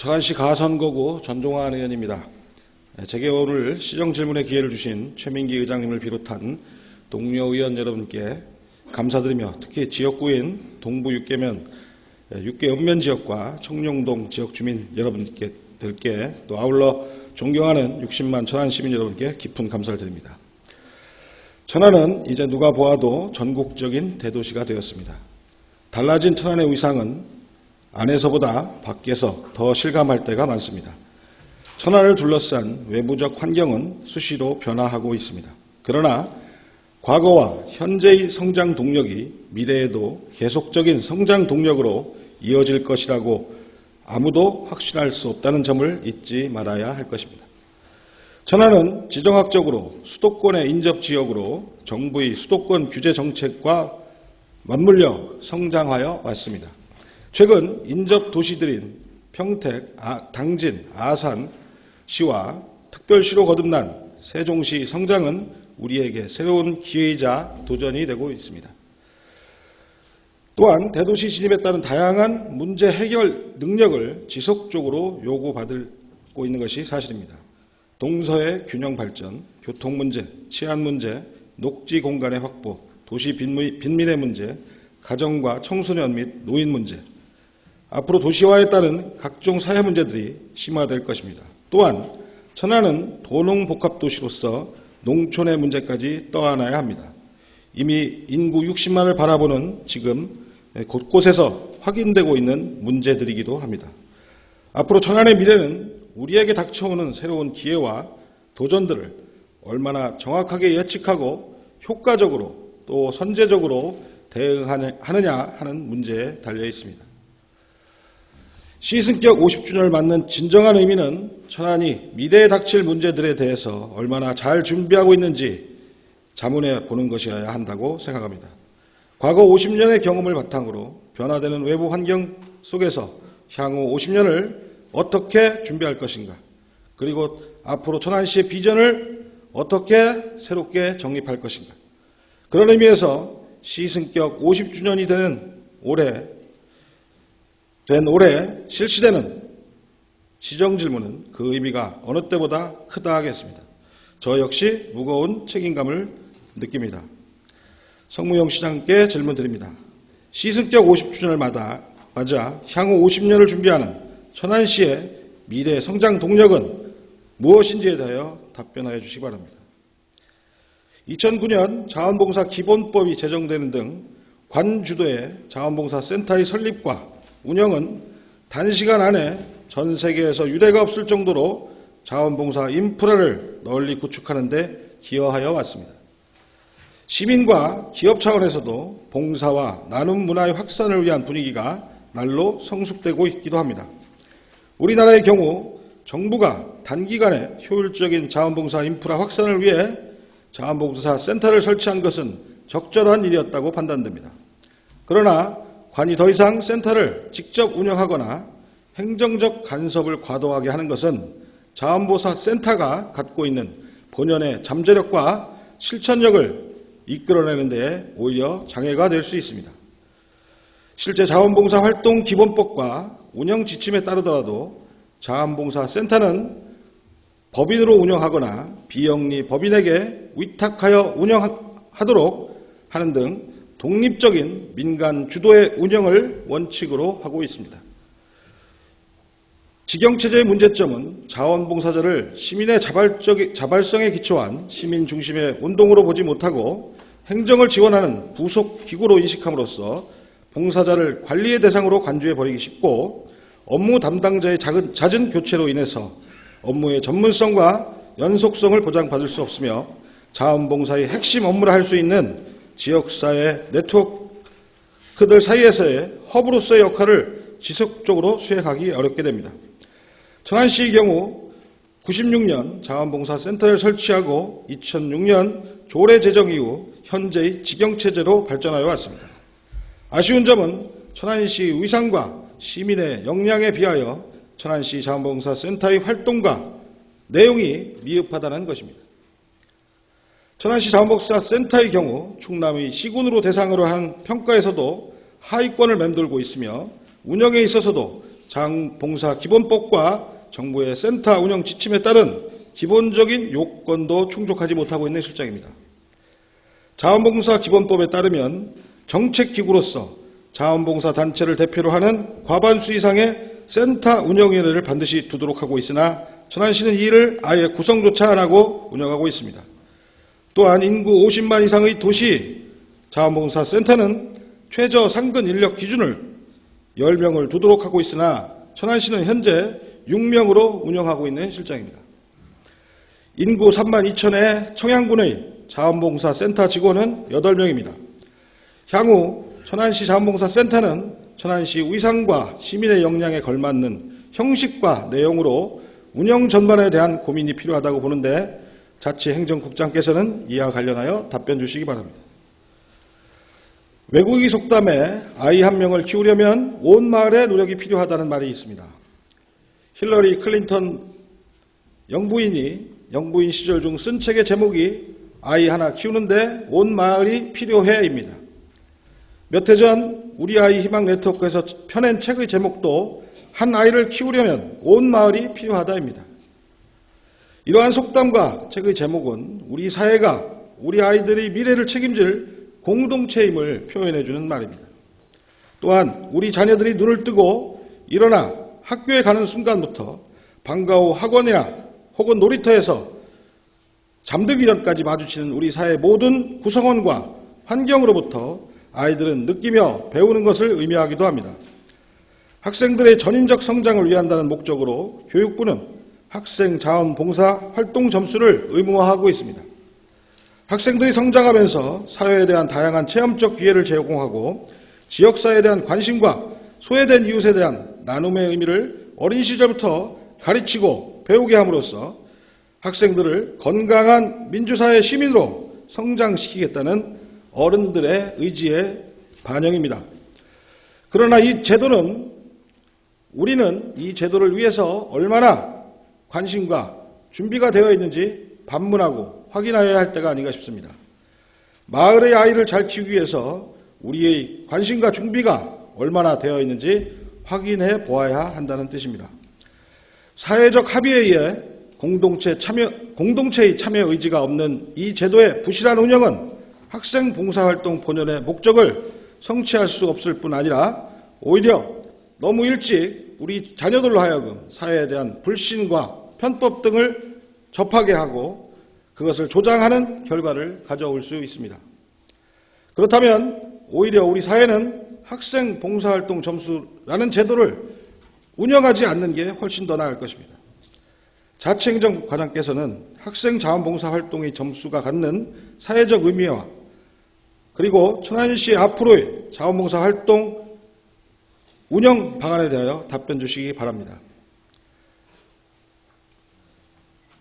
천안시 가선거구 전종환 의원입니다. 제게 오늘 시정질문의 기회를 주신 최민기 의장님을 비롯한 동료 의원 여러분께 감사드리며 특히 지역구인 동부 6개면 6개 읍면 지역과 청룡동 지역 주민 여러분께 또 아울러 존경하는 60만 천안 시민 여러분께 깊은 감사를 드립니다. 천안은 이제 누가 보아도 전국적인 대도시가 되었습니다. 달라진 천안의 위상은 안에서보다 밖에서 더 실감할 때가 많습니다. 천안을 둘러싼 외부적 환경은 수시로 변화하고 있습니다. 그러나 과거와 현재의 성장 동력이 미래에도 계속적인 성장 동력으로 이어질 것이라고 아무도 확신할 수 없다는 점을 잊지 말아야 할 것입니다. 천안은 지정학적으로 수도권의 인접지역으로 정부의 수도권 규제 정책과 맞물려 성장하여 왔습니다. 최근 인접 도시들인 평택, 당진, 아산 시와 특별시로 거듭난 세종시 성장은 우리에게 새로운 기회이자 도전이 되고 있습니다. 또한 대도시 진입에 따른 다양한 문제 해결 능력을 지속적으로 요구받고 있는 것이 사실입니다. 동서의 균형 발전, 교통 문제, 치안 문제, 녹지 공간의 확보, 도시 빈민의 문제, 가정과 청소년 및 노인 문제, 앞으로 도시화에 따른 각종 사회 문제들이 심화될 것입니다. 또한 천안은 도농복합도시로서 농촌의 문제까지 떠안아야 합니다. 이미 인구 60만을 바라보는 지금 곳곳에서 확인되고 있는 문제들이기도 합니다. 앞으로 천안의 미래는 우리에게 닥쳐오는 새로운 기회와 도전들을 얼마나 정확하게 예측하고 효과적으로 또 선제적으로 대응하느냐 하는 문제에 달려 있습니다. 시승격 50주년을 맞는 진정한 의미는 천안이 미래에 닥칠 문제들에 대해서 얼마나 잘 준비하고 있는지 자문해 보는 것이어야 한다고 생각합니다. 과거 50년의 경험을 바탕으로 변화되는 외부 환경 속에서 향후 50년을 어떻게 준비할 것인가, 그리고 앞으로 천안시의 비전을 어떻게 새롭게 정립할 것인가. 그런 의미에서 시승격 50주년이 되는 올해 실시되는 시정질문은 그 의미가 어느 때보다 크다 하겠습니다. 저 역시 무거운 책임감을 느낍니다. 성무용 시장께 질문 드립니다. 시승격 50주년을 맞아 향후 50년을 준비하는 천안시의 미래 성장 동력은 무엇인지에 대하여 답변하여 주시기 바랍니다. 2009년 자원봉사 기본법이 제정되는 등 관주도의 자원봉사 센터의 설립과 운영은 단시간 안에 전 세계에서 유례가 없을 정도로 자원봉사 인프라를 널리 구축하는 데 기여하여 왔습니다. 시민과 기업 차원에서도 봉사와 나눔 문화의 확산을 위한 분위기가 날로 성숙되고 있기도 합니다. 우리나라의 경우 정부가 단기간에 효율적인 자원봉사 인프라 확산을 위해 자원봉사 센터를 설치한 것은 적절한 일이었다고 판단됩니다. 그러나 관이 더 이상 센터를 직접 운영하거나 행정적 간섭을 과도하게 하는 것은 자원봉사 센터가 갖고 있는 본연의 잠재력과 실천력을 이끌어내는 데 오히려 장애가 될 수 있습니다. 실제 자원봉사 활동 기본법과 운영 지침에 따르더라도 자원봉사 센터는 법인으로 운영하거나 비영리 법인에게 위탁하여 운영하도록 하는 등 독립적인 민간 주도의 운영을 원칙으로 하고 있습니다. 직영체제의 문제점은 자원봉사자를 시민의 자발성에 기초한 시민 중심의 운동으로 보지 못하고 행정을 지원하는 부속 기구로 인식함으로써 봉사자를 관리의 대상으로 간주해버리기 쉽고 업무 담당자의 잦은 교체로 인해서 업무의 전문성과 연속성을 보장받을 수 없으며 자원봉사의 핵심 업무를 할 수 있는 지역사회 네트워크들 사이에서의 허브로서의 역할을 지속적으로 수행하기 어렵게 됩니다. 천안시의 경우 96년 자원봉사센터를 설치하고 2006년 조례 제정 이후 현재의 직영체제로 발전하여 왔습니다. 아쉬운 점은 천안시 위상과 시민의 역량에 비하여 천안시 자원봉사센터의 활동과 내용이 미흡하다는 것입니다. 천안시 자원봉사센터의 경우 충남의 시군으로 대상으로 한 평가에서도 하위권을 맴돌고 있으며 운영에 있어서도 자원봉사 기본법과 정부의 센터 운영 지침에 따른 기본적인 요건도 충족하지 못하고 있는 실정입니다. 자원봉사 기본법에 따르면 정책기구로서 자원봉사 단체를 대표로 하는 과반수 이상의 센터 운영위원회를 반드시 두도록 하고 있으나 천안시는 이 일을 아예 구성조차 안 하고 운영하고 있습니다. 또한 인구 50만 이상의 도시 자원봉사 센터는 최저 상근 인력 기준을 10명을 두도록 하고 있으나 천안시는 현재 6명으로 운영하고 있는 실정입니다. 인구 3만 2천의 청양군의 자원봉사 센터 직원은 8명입니다. 향후 천안시 자원봉사센터는 천안시 위상과 시민의 역량에 걸맞는 형식과 내용으로 운영 전반에 대한 고민이 필요하다고 보는데 자치행정국장께서는 이와 관련하여 답변 주시기 바랍니다. 외국인 속담에 아이 한 명을 키우려면 온 마을의 노력이 필요하다는 말이 있습니다. 힐러리 클린턴 영부인 시절 중 쓴 책의 제목이 아이 하나 키우는데 온 마을이 필요해입니다. 몇 해 전 우리 아이 희망 네트워크에서 펴낸 책의 제목도 한 아이를 키우려면 온 마을이 필요하다입니다. 이러한 속담과 책의 제목은 우리 사회가 우리 아이들의 미래를 책임질 공동체임을 표현해주는 말입니다. 또한 우리 자녀들이 눈을 뜨고 일어나 학교에 가는 순간부터 방과 후 학원이나 혹은 놀이터에서 잠들기 전까지 마주치는 우리 사회 모든 구성원과 환경으로부터 아이들은 느끼며 배우는 것을 의미하기도 합니다. 학생들의 전인적 성장을 위한다는 목적으로 교육부는 학생 자원봉사 활동 점수를 의무화하고 있습니다. 학생들이 성장하면서 사회에 대한 다양한 체험적 기회를 제공하고 지역사회에 대한 관심과 소외된 이웃에 대한 나눔의 의미를 어린 시절부터 가르치고 배우게 함으로써 학생들을 건강한 민주사회 시민으로 성장시키겠다는 어른들의 의지의 반영입니다. 그러나 우리는 이 제도를 위해서 얼마나 관심과 준비가 되어 있는지 반문하고 확인하여야 할 때가 아닌가 싶습니다. 마을의 아이를 잘 키우기 위해서 우리의 관심과 준비가 얼마나 되어 있는지 확인해 보아야 한다는 뜻입니다. 사회적 합의에 의해 공동체의 참여 의지가 없는 이 제도의 부실한 운영은 학생 봉사활동 본연의 목적을 성취할 수 없을 뿐 아니라 오히려 너무 일찍 우리 자녀들로 하여금 사회에 대한 불신과 편법 등을 접하게 하고 그것을 조장하는 결과를 가져올 수 있습니다. 그렇다면 오히려 우리 사회는 학생 봉사활동 점수라는 제도를 운영하지 않는 게 훨씬 더 나을 것입니다. 자치행정과장께서는 학생 자원봉사활동의 점수가 갖는 사회적 의미와 그리고 천안시의 앞으로의 자원봉사활동 운영 방안에 대하여 답변 주시기 바랍니다.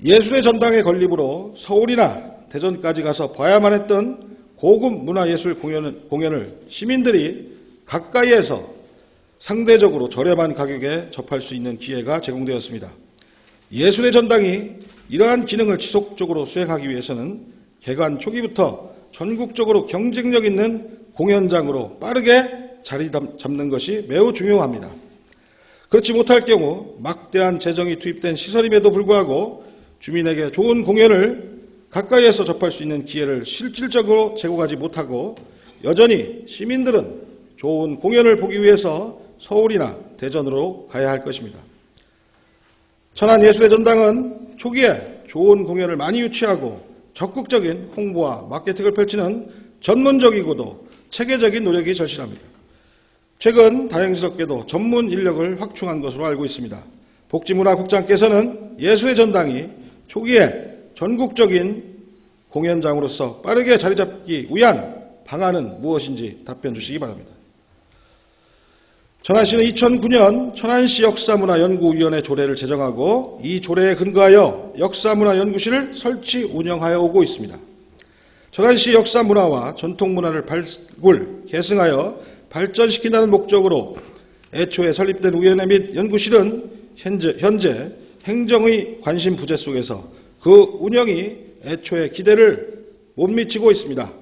예술의 전당의 건립으로 서울이나 대전까지 가서 봐야만 했던 고급 문화예술 공연을 시민들이 가까이에서 상대적으로 저렴한 가격에 접할 수 있는 기회가 제공되었습니다. 예술의 전당이 이러한 기능을 지속적으로 수행하기 위해서는 개관 초기부터 전국적으로 경쟁력 있는 공연장으로 빠르게 자리 잡는 것이 매우 중요합니다. 그렇지 못할 경우 막대한 재정이 투입된 시설임에도 불구하고 주민에게 좋은 공연을 가까이에서 접할 수 있는 기회를 실질적으로 제공하지 못하고 여전히 시민들은 좋은 공연을 보기 위해서 서울이나 대전으로 가야 할 것입니다. 천안예술의 전당은 초기에 좋은 공연을 많이 유치하고 적극적인 홍보와 마케팅을 펼치는 전문적이고도 체계적인 노력이 절실합니다. 최근 다행스럽게도 전문 인력을 확충한 것으로 알고 있습니다. 복지문화국장께서는 예술의 전당이 초기에 전국적인 공연장으로서 빠르게 자리 잡기 위한 방안은 무엇인지 답변 주시기 바랍니다. 천안시는 2009년 천안시 역사문화연구위원회 조례를 제정하고 이 조례에 근거하여 역사문화연구실을 설치 운영하여 오고 있습니다. 천안시 역사문화와 전통문화를 발굴, 계승하여 발전시킨다는 목적으로 애초에 설립된 위원회 및 연구실은 현재 행정의 관심 부재 속에서 그 운영이 애초에 기대를 못 미치고 있습니다.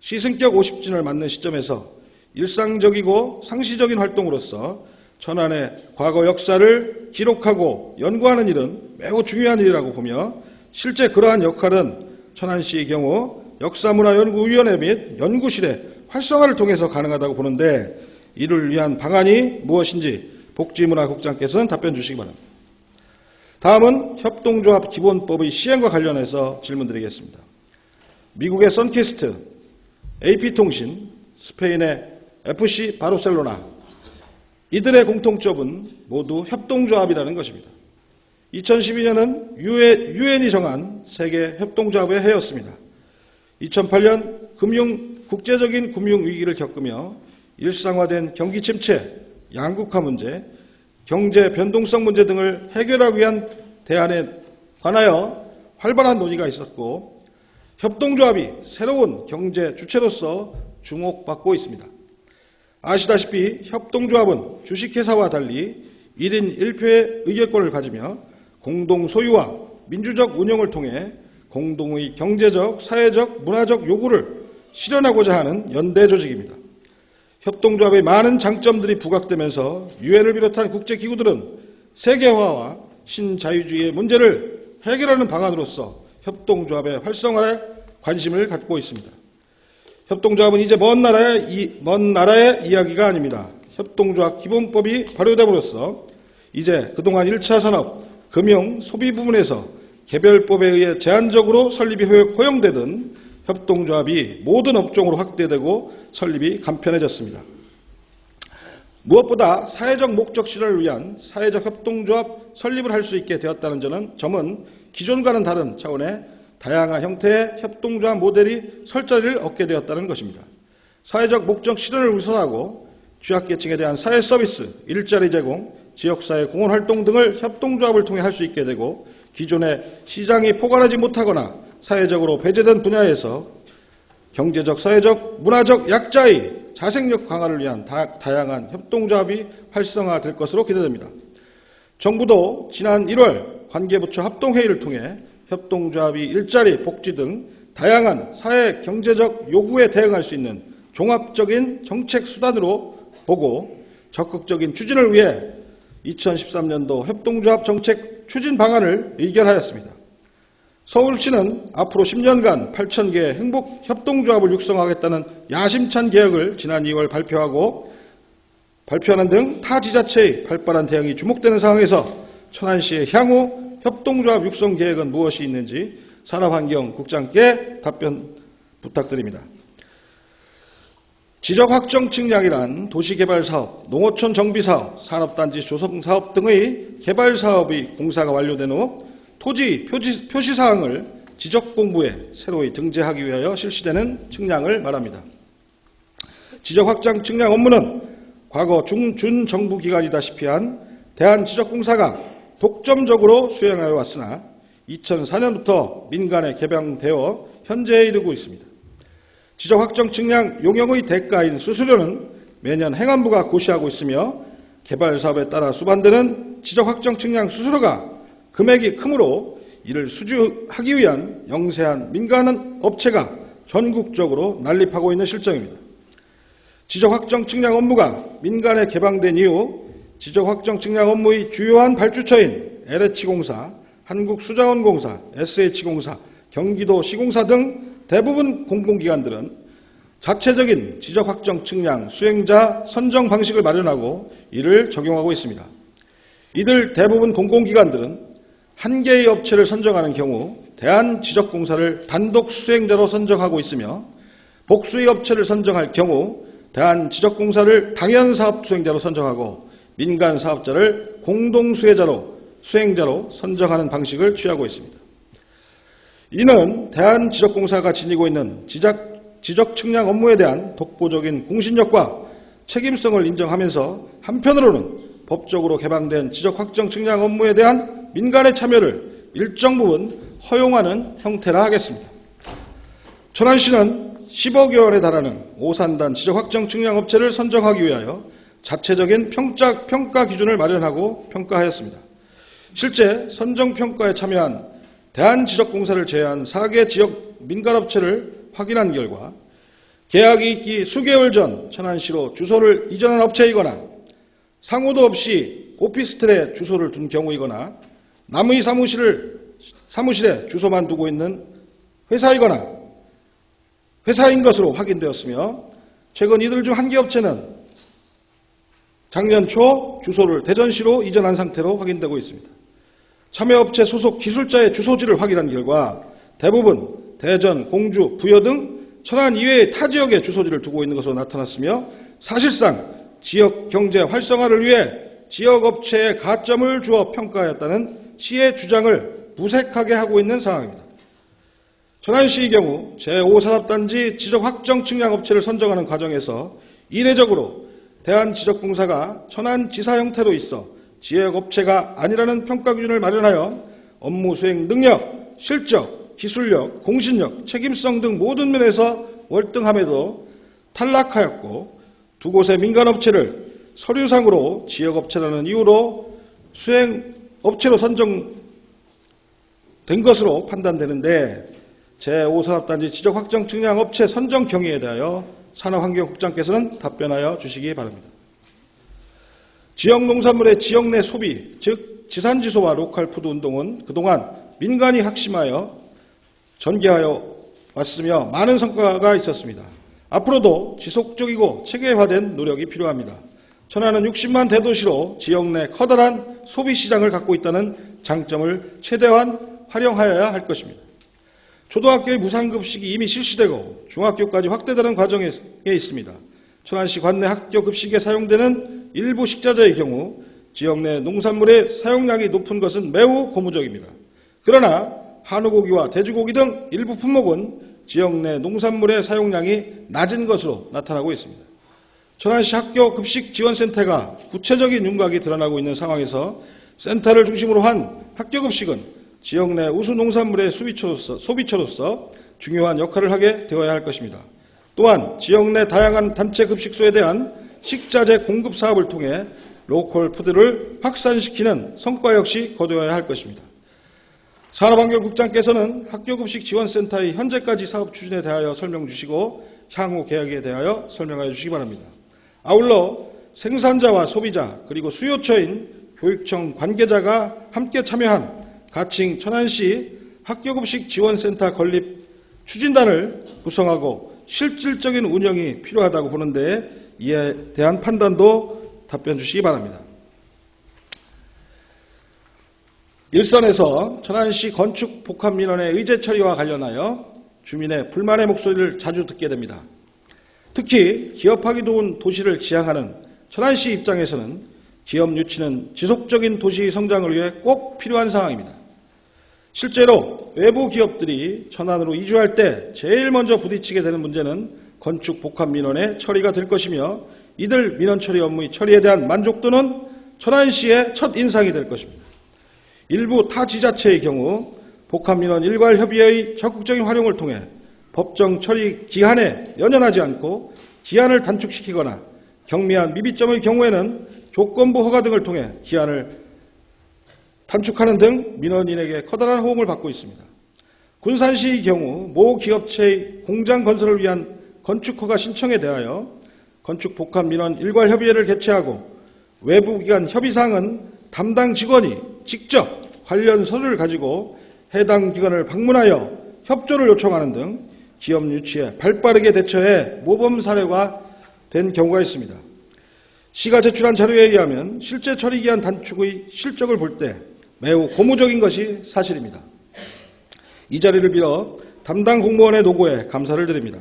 시승격 50주년을 맞는 시점에서 일상적이고 상시적인 활동으로서 천안의 과거 역사를 기록하고 연구하는 일은 매우 중요한 일이라고 보며 실제 그러한 역할은 천안시의 경우 역사문화연구위원회 및 연구실의 활성화를 통해서 가능하다고 보는데 이를 위한 방안이 무엇인지 복지문화국장께서는 답변 주시기 바랍니다. 다음은 협동조합 기본법의 시행과 관련해서 질문드리겠습니다. 미국의 선키스트, AP통신, 스페인의 FC 바르셀로나 이들의 공통점은 모두 협동조합이라는 것입니다. 2012년은 유엔이 정한 세계 협동조합의 해였습니다. 2008년 국제적인 금융위기를 겪으며 일상화된 경기 침체, 양극화 문제, 경제 변동성 문제 등을 해결하기 위한 대안에 관하여 활발한 논의가 있었고 협동조합이 새로운 경제 주체로서 주목받고 있습니다. 아시다시피 협동조합은 주식회사와 달리 1인 1표의 의결권을 가지며 공동 소유와 민주적 운영을 통해 공동의 경제적, 사회적, 문화적 요구를 실현하고자 하는 연대 조직입니다. 협동조합의 많은 장점들이 부각되면서 유엔을 비롯한 국제기구들은 세계화와 신자유주의의 문제를 해결하는 방안으로서 협동조합의 활성화에 관심을 갖고 있습니다. 협동조합은 이제 먼 나라의 이야기가 아닙니다. 협동조합 기본법이 발효됨으로써 이제 그동안 1차 산업, 금융, 소비 부문에서 개별법에 의해 제한적으로 설립이 허용되던 협동조합이 모든 업종으로 확대되고 설립이 간편해졌습니다. 무엇보다 사회적 목적 실현을 위한 사회적 협동조합 설립을 할 수 있게 되었다는 점은 기존과는 다른 차원의 다양한 형태의 협동조합 모델이 설자리를 얻게 되었다는 것입니다. 사회적 목적 실현을 우선하고 취약계층에 대한 사회 서비스, 일자리 제공, 지역사회 공헌 활동 등을 협동조합을 통해 할 수 있게 되고 기존의 시장이 포괄하지 못하거나 사회적으로 배제된 분야에서 경제적, 사회적, 문화적 약자의 자생력 강화를 위한 다양한 협동조합이 활성화될 것으로 기대됩니다. 정부도 지난 1월 관계부처 합동회의를 통해 협동조합이 일자리, 복지 등 다양한 사회 경제적 요구에 대응할 수 있는 종합적인 정책 수단으로 보고 적극적인 추진을 위해 2013년도 협동조합 정책 추진 방안을 의결하였습니다. 서울시는 앞으로 10년간 8,000개의 행복 협동조합을 육성하겠다는 야심찬 계획을 지난 2월 발표하는 등 타 지자체의 활발한 대응이 주목되는 상황에서 천안시의 향후 협동조합 육성 계획은 무엇이 있는지 산업환경국장께 답변 부탁드립니다. 지적확정 측량이란 도시개발사업, 농어촌 정비사업, 산업단지 조성사업 등의 개발사업의 공사가 완료된 후 토지 표시사항을 지적공부에 새로이 등재하기 위하여 실시되는 측량을 말합니다. 지적확정 측량 업무는 과거 준정부기관이다시피 한 대한지적공사가 독점적으로 수행하여 왔으나 2004년부터 민간에 개방되어 현재에 이르고 있습니다. 지적확정 측량 용역의 대가인 수수료는 매년 행안부가 고시하고 있으며 개발사업에 따라 수반되는 지적확정 측량 수수료가 금액이 크므로 이를 수주하기 위한 영세한 민간 업체가 전국적으로 난립하고 있는 실정입니다. 지적확정 측량 업무가 민간에 개방된 이후 지적확정 측량 업무의 주요한 발주처인 LH공사, 한국수자원공사, SH공사, 경기도시공사 등 대부분 공공기관들은 자체적인 지적확정 측량 수행자 선정 방식을 마련하고 이를 적용하고 있습니다. 이들 대부분 공공기관들은 한 개의 업체를 선정하는 경우 대한지적공사를 단독 수행자로 선정하고 있으며 복수의 업체를 선정할 경우 대한지적공사를 당연사업 수행자로 선정하고 민간 사업자를 수행자로 선정하는 방식을 취하고 있습니다. 이는 대한지적공사가 지니고 있는 지적 측량 업무에 대한 독보적인 공신력과 책임성을 인정하면서 한편으로는 법적으로 개방된 지적확정 측량 업무에 대한 민간의 참여를 일정 부분 허용하는 형태라 하겠습니다. 천안시는 10억여 원에 달하는 오산단 지적확정 측량 업체를 선정하기 위하여 자체적인 평가 기준을 마련하고 평가하였습니다. 실제 선정평가에 참여한 대한지적공사를 제외한 4개 지역 민간업체를 확인한 결과 계약이 있기 수개월 전 천안시로 주소를 이전한 업체이거나 상호도 없이 오피스텔에 주소를 둔 경우이거나 남의 사무실에 주소만 두고 있는 회사이거나 회사인 것으로 확인되었으며 최근 이들 중 한 개 업체는 작년 초 주소를 대전시로 이전한 상태로 확인되고 있습니다. 참여업체 소속 기술자의 주소지를 확인한 결과 대부분 대전, 공주, 부여 등 천안 이외의 타 지역에 주소지를 두고 있는 것으로 나타났으며 사실상 지역 경제 활성화를 위해 지역업체에 가점을 주어 평가하였다는 시의 주장을 무색하게 하고 있는 상황입니다. 천안시의 경우 제5산업단지 지적 확정 측량 업체를 선정하는 과정에서 이례적으로 대한지적공사가 천안지사 형태로 있어 지역업체가 아니라는 평가 기준을 마련하여 업무 수행 능력, 실적, 기술력, 공신력, 책임성 등 모든 면에서 월등함에도 탈락하였고 두 곳의 민간업체를 서류상으로 지역업체라는 이유로 수행업체로 선정된 것으로 판단되는데 제5산업단지 지적확정 측량업체 선정 경위에 대하여 산업환경국장께서는 답변하여 주시기 바랍니다. 지역농산물의 지역 내 소비, 즉 지산지소와 로컬푸드 운동은 그동안 민간이 확심하여 전개하여 왔으며 많은 성과가 있었습니다. 앞으로도 지속적이고 체계화된 노력이 필요합니다. 천안은 60만 대도시로 지역 내 커다란 소비시장을 갖고 있다는 장점을 최대한 활용하여야 할 것입니다. 초등학교의 무상급식이 이미 실시되고 중학교까지 확대되는 과정에 있습니다. 천안시 관내 학교 급식에 사용되는 일부 식자재의 경우 지역 내 농산물의 사용량이 높은 것은 매우 고무적입니다. 그러나 한우고기와 돼지고기 등 일부 품목은 지역 내 농산물의 사용량이 낮은 것으로 나타나고 있습니다. 천안시 학교 급식 지원센터가 구체적인 윤곽이 드러나고 있는 상황에서 센터를 중심으로 한 학교 급식은 지역 내 우수 농산물의 소비처로서 중요한 역할을 하게 되어야 할 것입니다. 또한 지역 내 다양한 단체 급식소에 대한 식자재 공급 사업을 통해 로컬 푸드를 확산시키는 성과 역시 거둬야 할 것입니다. 산업환경국장께서는 학교급식 지원센터의 현재까지 사업 추진에 대하여 설명 주시고 향후 계획에 대하여 설명하여 주시기 바랍니다. 아울러 생산자와 소비자 그리고 수요처인 교육청 관계자가 함께 참여한 가칭 천안시 학교급식 지원센터 건립 추진단을 구성하고 실질적인 운영이 필요하다고 보는데 이에 대한 판단도 답변 주시기 바랍니다. 일선에서 천안시 건축 복합 민원의 의제 처리와 관련하여 주민의 불만의 목소리를 자주 듣게 됩니다. 특히 기업하기 좋은 도시를 지향하는 천안시 입장에서는 기업 유치는 지속적인 도시 성장을 위해 꼭 필요한 상황입니다. 실제로 외부 기업들이 천안으로 이주할 때 제일 먼저 부딪히게 되는 문제는 건축 복합 민원의 처리가 될 것이며 이들 민원 처리 업무의 처리에 대한 만족도는 천안시의 첫 인상이 될 것입니다. 일부 타 지자체의 경우 복합 민원 일괄 협의회의 적극적인 활용을 통해 법정 처리 기한에 연연하지 않고 기한을 단축시키거나 경미한 미비점의 경우에는 조건부 허가 등을 통해 기한을 단축하는 등 민원인에게 커다란 호응을 받고 있습니다. 군산시의 경우 모 기업체의 공장 건설을 위한 건축허가 신청에 대하여 건축 복합 민원 일괄 협의회를 개최하고 외부 기관 협의사항은 담당 직원이 직접 관련 서류를 가지고 해당 기관을 방문하여 협조를 요청하는 등 기업 유치에 발빠르게 대처해 모범 사례가 된 경우가 있습니다. 시가 제출한 자료에 의하면 실제 처리 기한 단축의 실적을 볼 때 매우 고무적인 것이 사실입니다. 이 자리를 빌어 담당 공무원의 노고에 감사를 드립니다.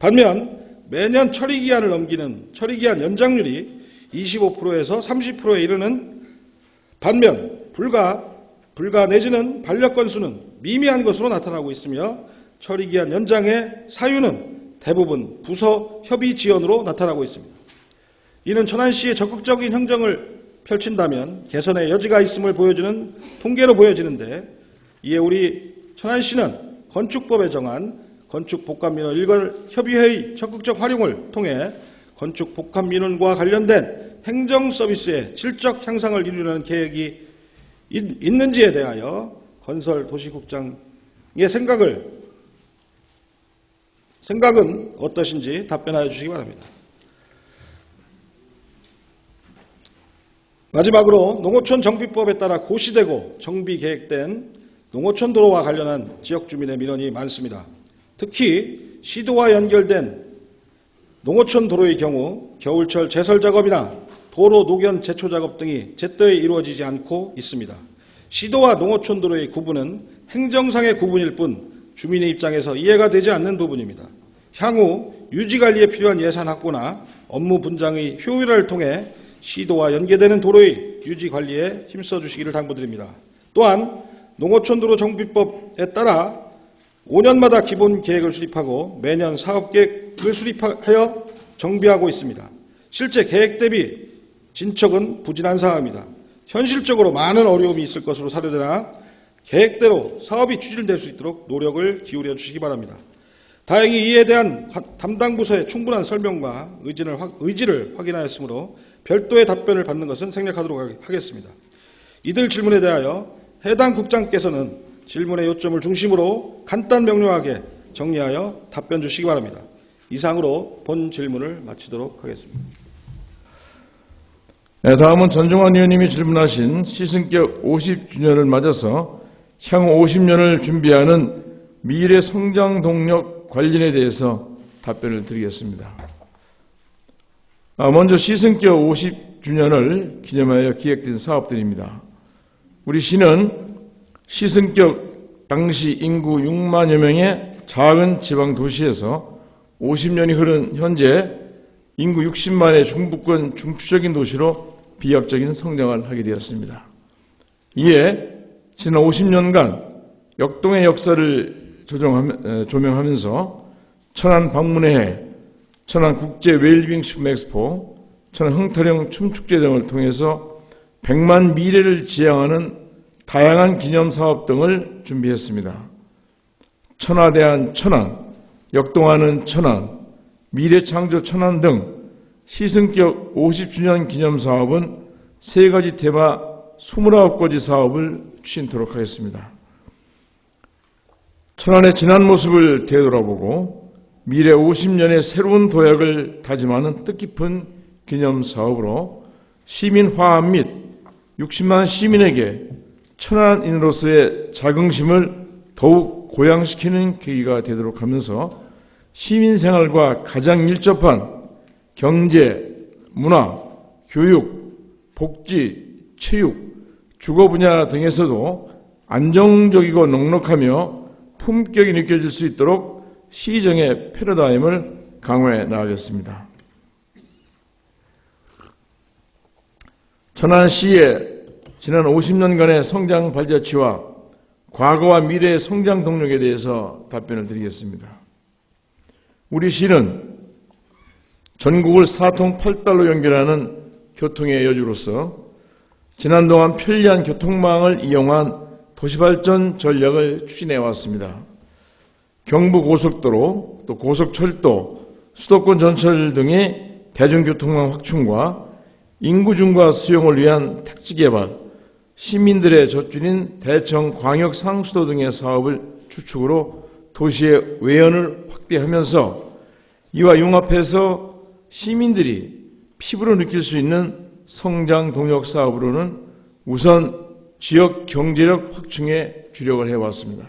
반면 매년 처리 기한을 넘기는 처리 기한 연장률이 25%에서 30%에 이르는 반면 불가 내지는 반려 건수는 미미한 것으로 나타나고 있으며 처리 기한 연장의 사유는 대부분 부서 협의 지연으로 나타나고 있습니다. 이는 천안시의 적극적인 행정을 펼친다면 개선의 여지가 있음을 보여주는 통계로 보여지는데 이에 우리 천안시는 건축법에 정한 건축 복합 민원 일괄 협의회의 적극적 활용을 통해 건축 복합 민원과 관련된 행정 서비스의 질적 향상을 이루려는 계획이 있는지에 대하여 건설도시국장의 생각은 어떠신지 답변하여 주시기 바랍니다. 마지막으로 농어촌 정비법에 따라 고시되고 정비 계획된 농어촌 도로와 관련한 지역 주민의 민원이 많습니다. 특히 시도와 연결된 농어촌 도로의 경우 겨울철 제설 작업이나 도로 노견 제초 작업 등이 제때 이루어지지 않고 있습니다. 시도와 농어촌 도로의 구분은 행정상의 구분일 뿐 주민의 입장에서 이해가 되지 않는 부분입니다. 향후 유지관리에 필요한 예산 확보나 업무 분장의 효율화를 통해 시도와 연계되는 도로의 유지관리에 힘써 주시기를 당부드립니다. 또한 농어촌도로 정비법에 따라 5년마다 기본 계획을 수립하고 매년 사업계획을 수립하여 정비하고 있습니다. 실제 계획 대비 진척은 부진한 상황입니다. 현실적으로 많은 어려움이 있을 것으로 사료되나 계획대로 사업이 추진될 수 있도록 노력을 기울여 주시기 바랍니다. 다행히 이에 대한 담당 부서의 충분한 설명과 의지를 확인하였으므로 별도의 답변을 받는 것은 생략하도록 하겠습니다. 이들 질문에 대하여 해당 국장께서는 질문의 요점을 중심으로 간단 명료하게 정리하여 답변 주시기 바랍니다. 이상으로 본 질문을 마치도록 하겠습니다. 네, 다음은 전종환 의원님이 질문하신 시승격 50주년을 맞아서 향후 50년을 준비하는 미래 성장 동력 관련에 대해서 답변을 드리겠습니다. 먼저 시승격 50주년을 기념하여 기획된 사업들입니다. 우리 시는 시승격 당시 인구 6만여 명의 작은 지방 도시에서 50년이 흐른 현재 인구 60만의 중부권 중추적인 도시로 비약적인 성장을 하게 되었습니다. 이에 지난 50년간 역동의 역사를 조명하면서 천안 방문회, 천안 국제 웰빙 슈퍼 엑스포, 천안 흥터령 춤축제 등을 통해서 100만 미래를 지향하는 다양한 기념사업 등을 준비했습니다. 천하대한 천안, 역동하는 천안, 미래창조 천안 등 시승격 50주년 기념사업은 3가지 테마 29가지 사업을 추진토록 하겠습니다. 천안의 지난 모습을 되돌아보고 미래 50년의 새로운 도약을 다짐하는 뜻깊은 기념사업으로 시민화합 및 60만 시민에게 천안인으로서의 자긍심을 더욱 고양시키는 계기가 되도록 하면서 시민생활과 가장 밀접한 경제, 문화, 교육, 복지, 체육, 주거 분야 등에서도 안정적이고 넉넉하며 품격이 느껴질 수 있도록 시정의 패러다임을 강화해 나가겠습니다. 천안시의 지난 50년간의 성장 발자취와 과거와 미래의 성장 동력에 대해서 답변을 드리겠습니다. 우리 시는 전국을 4통 8달로 연결하는 교통의 여주로서 지난 동안 편리한 교통망을 이용한 도시발전 전략을 추진해 왔습니다. 경부고속도로, 또 고속철도, 수도권 전철 등의 대중교통망 확충과 인구 증가 수용을 위한 택지 개발, 시민들의 젖줄인 대청 광역 상수도 등의 사업을 추축으로 도시의 외연을 확대하면서 이와 융합해서 시민들이 피부로 느낄 수 있는 성장 동력 사업으로는 우선 지역 경제력 확충에 주력을 해왔습니다.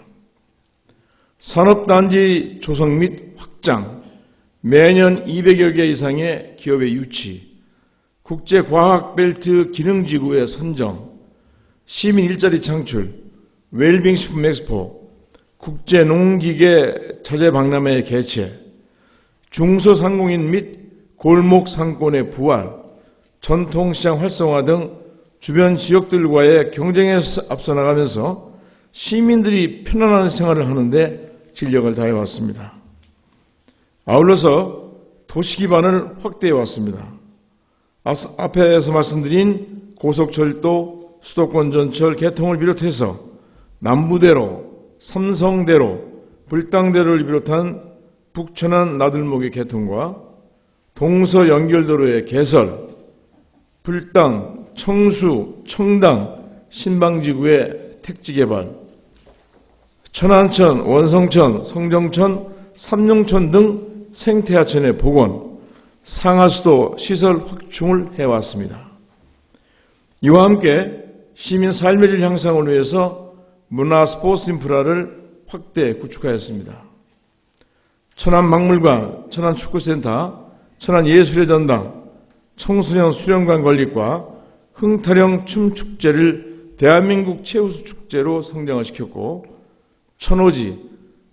산업단지 조성 및 확장, 매년 200여 개 이상의 기업의 유치, 국제과학벨트 기능지구의 선정, 시민 일자리 창출, 웰빙 식품 엑스포, 국제농기계 자재박람회 개최, 중소상공인 및 골목 상권의 부활, 전통시장 활성화 등 주변 지역들과의 경쟁에 앞서 나가면서 시민들이 편안한 생활을 하는데 진력을 다해왔습니다. 아울러서 도시 기반을 확대해 왔습니다. 앞에서 말씀드린 고속철도, 수도권 전철 개통을 비롯해서 남부대로, 삼성대로, 불당대로를 비롯한 북천안 나들목의 개통과 동서 연결도로의 개설, 불당, 청수, 청당, 신방지구의 택지 개발, 천안천, 원성천, 성정천, 삼룡천 등 생태하천의 복원, 상하수도 시설 확충을 해왔습니다. 이와 함께 시민 삶의 질 향상을 위해서 문화 스포츠 인프라를 확대 구축하였습니다. 천안박물관, 천안축구센터, 천안예술의 전당, 청소년 수련관 건립과 흥타령 춤축제를 대한민국 최우수 축제로 성장을 시켰고, 천오지,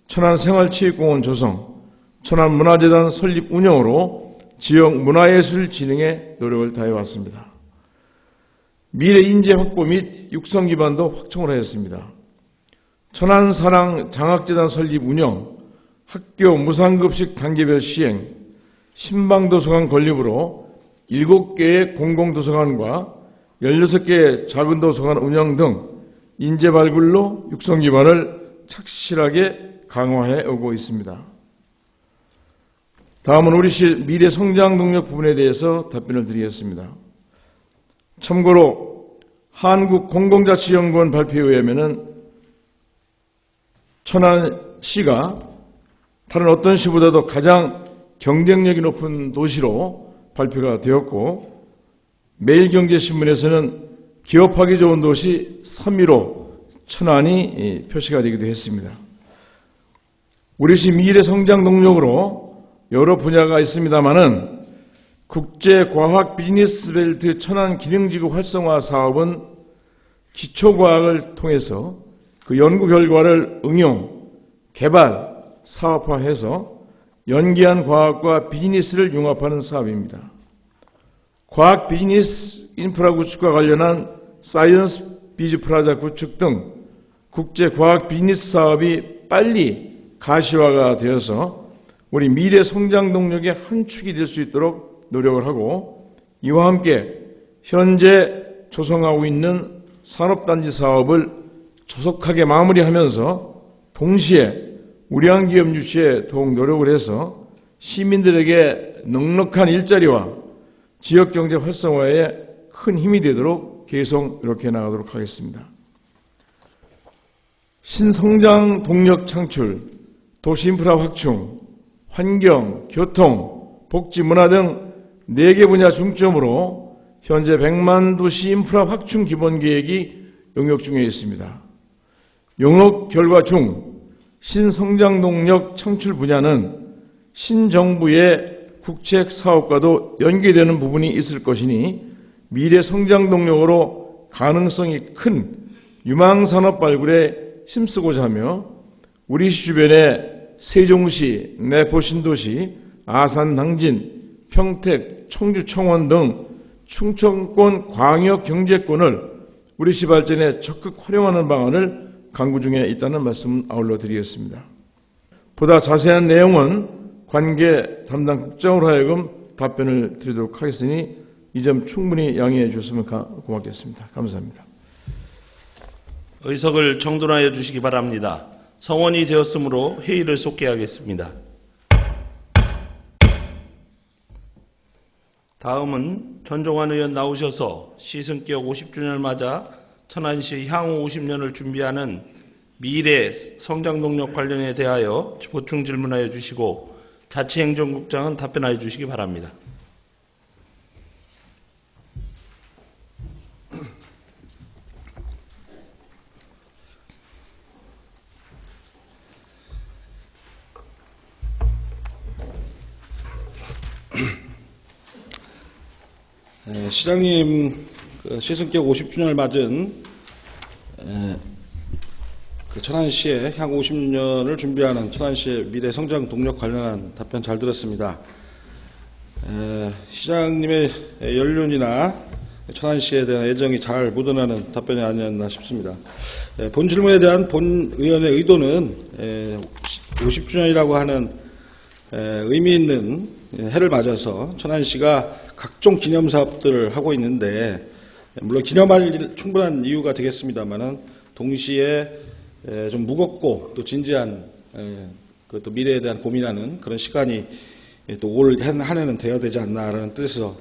천안생활체육공원 조성, 천안문화재단 설립 운영으로 지역 문화예술 진흥에 노력을 다해왔습니다. 미래 인재 확보 및 육성 기반도 확충을 하였습니다. 천안사랑 장학재단 설립 운영, 학교 무상급식 단계별 시행, 신방도서관 건립으로 7개의 공공도서관과 16개의 작은 도서관 운영 등 인재 발굴로 육성 기반을 착실하게 강화해 오고 있습니다. 다음은 우리 시 미래 성장 동력 부분에 대해서 답변을 드리겠습니다. 참고로 한국공공자치연구원 발표에 의하면 천안시가 다른 어떤 시보다도 가장 경쟁력이 높은 도시로 발표가 되었고, 매일경제신문에서는 기업하기 좋은 도시 3위로 천안이 표시가 되기도 했습니다. 우리 시 미래 성장 동력으로 여러 분야가 있습니다마는 국제과학 비즈니스벨트 천안기능지구 활성화 사업은 기초과학을 통해서 그 연구 결과를 응용, 개발, 사업화해서 연계한 과학과 비즈니스를 융합하는 사업입니다. 과학 비즈니스 인프라 구축과 관련한 사이언스 비즈 프라자 구축 등 국제 과학 비즈니스 사업이 빨리 가시화가 되어서 우리 미래 성장 동력의 한 축이 될 수 있도록 노력을 하고, 이와 함께 현재 조성하고 있는 산업단지 사업을 조속하게 마무리하면서 동시에 우량 기업 유치에 더욱 노력을 해서 시민들에게 넉넉한 일자리와 지역경제 활성화에 큰 힘이 되도록 계속 이렇게 나가도록 하겠습니다. 신성장 동력 창출, 도시인프라 확충, 환경, 교통, 복지, 문화 등 4개 분야 중점으로 현재 100만 도시 인프라 확충 기본계획이 용역 중에 있습니다. 용역 결과 중 신성장 동력 창출 분야는 신정부의 국책 사업과도 연계되는 부분이 있을 것이니 미래 성장 동력으로 가능성이 큰 유망산업 발굴에 힘쓰고자 하며 우리 시 주변의 세종시, 내포신도시, 아산 당진, 평택, 청주 청원 등 충청권 광역경제권을 우리 시 발전에 적극 활용하는 방안을 강구 중에 있다는 말씀 아울러 드리겠습니다. 보다 자세한 내용은 관계 담당 국장으로 하여금 답변을 드리도록 하겠으니 이 점 충분히 양해해 주셨으면 고맙겠습니다. 감사합니다. 의석을 정돈하여 주시기 바랍니다. 성원이 되었으므로 회의를 속개하겠습니다. 다음은 전종환 의원 나오셔서 시승기억 50주년을 맞아 천안시 향후 50년을 준비하는 미래 성장동력 관련에 대하여 보충 질문하여 주시고 자치행정국장은 답변하여 주시기 바랍니다. 시장님 시승기억 50주년을 맞은 천안시의 향후 50년을 준비하는 천안시의 미래 성장 동력 관련한 답변 잘 들었습니다. 시장님의 연륜이나 천안시에 대한 애정이 잘 묻어나는 답변이 아니었나 싶습니다. 본 질문에 대한 본 의원의 의도는 50주년이라고 하는 의미 있는 해를 맞아서 천안시가 각종 기념 사업들을 하고 있는데, 물론 기념할 충분한 이유가 되겠습니다만은 동시에 좀 무겁고 또 진지한 또 미래에 대한 고민하는 그런 시간이 또 올 한 해는 되어야 되지 않나라는 뜻에서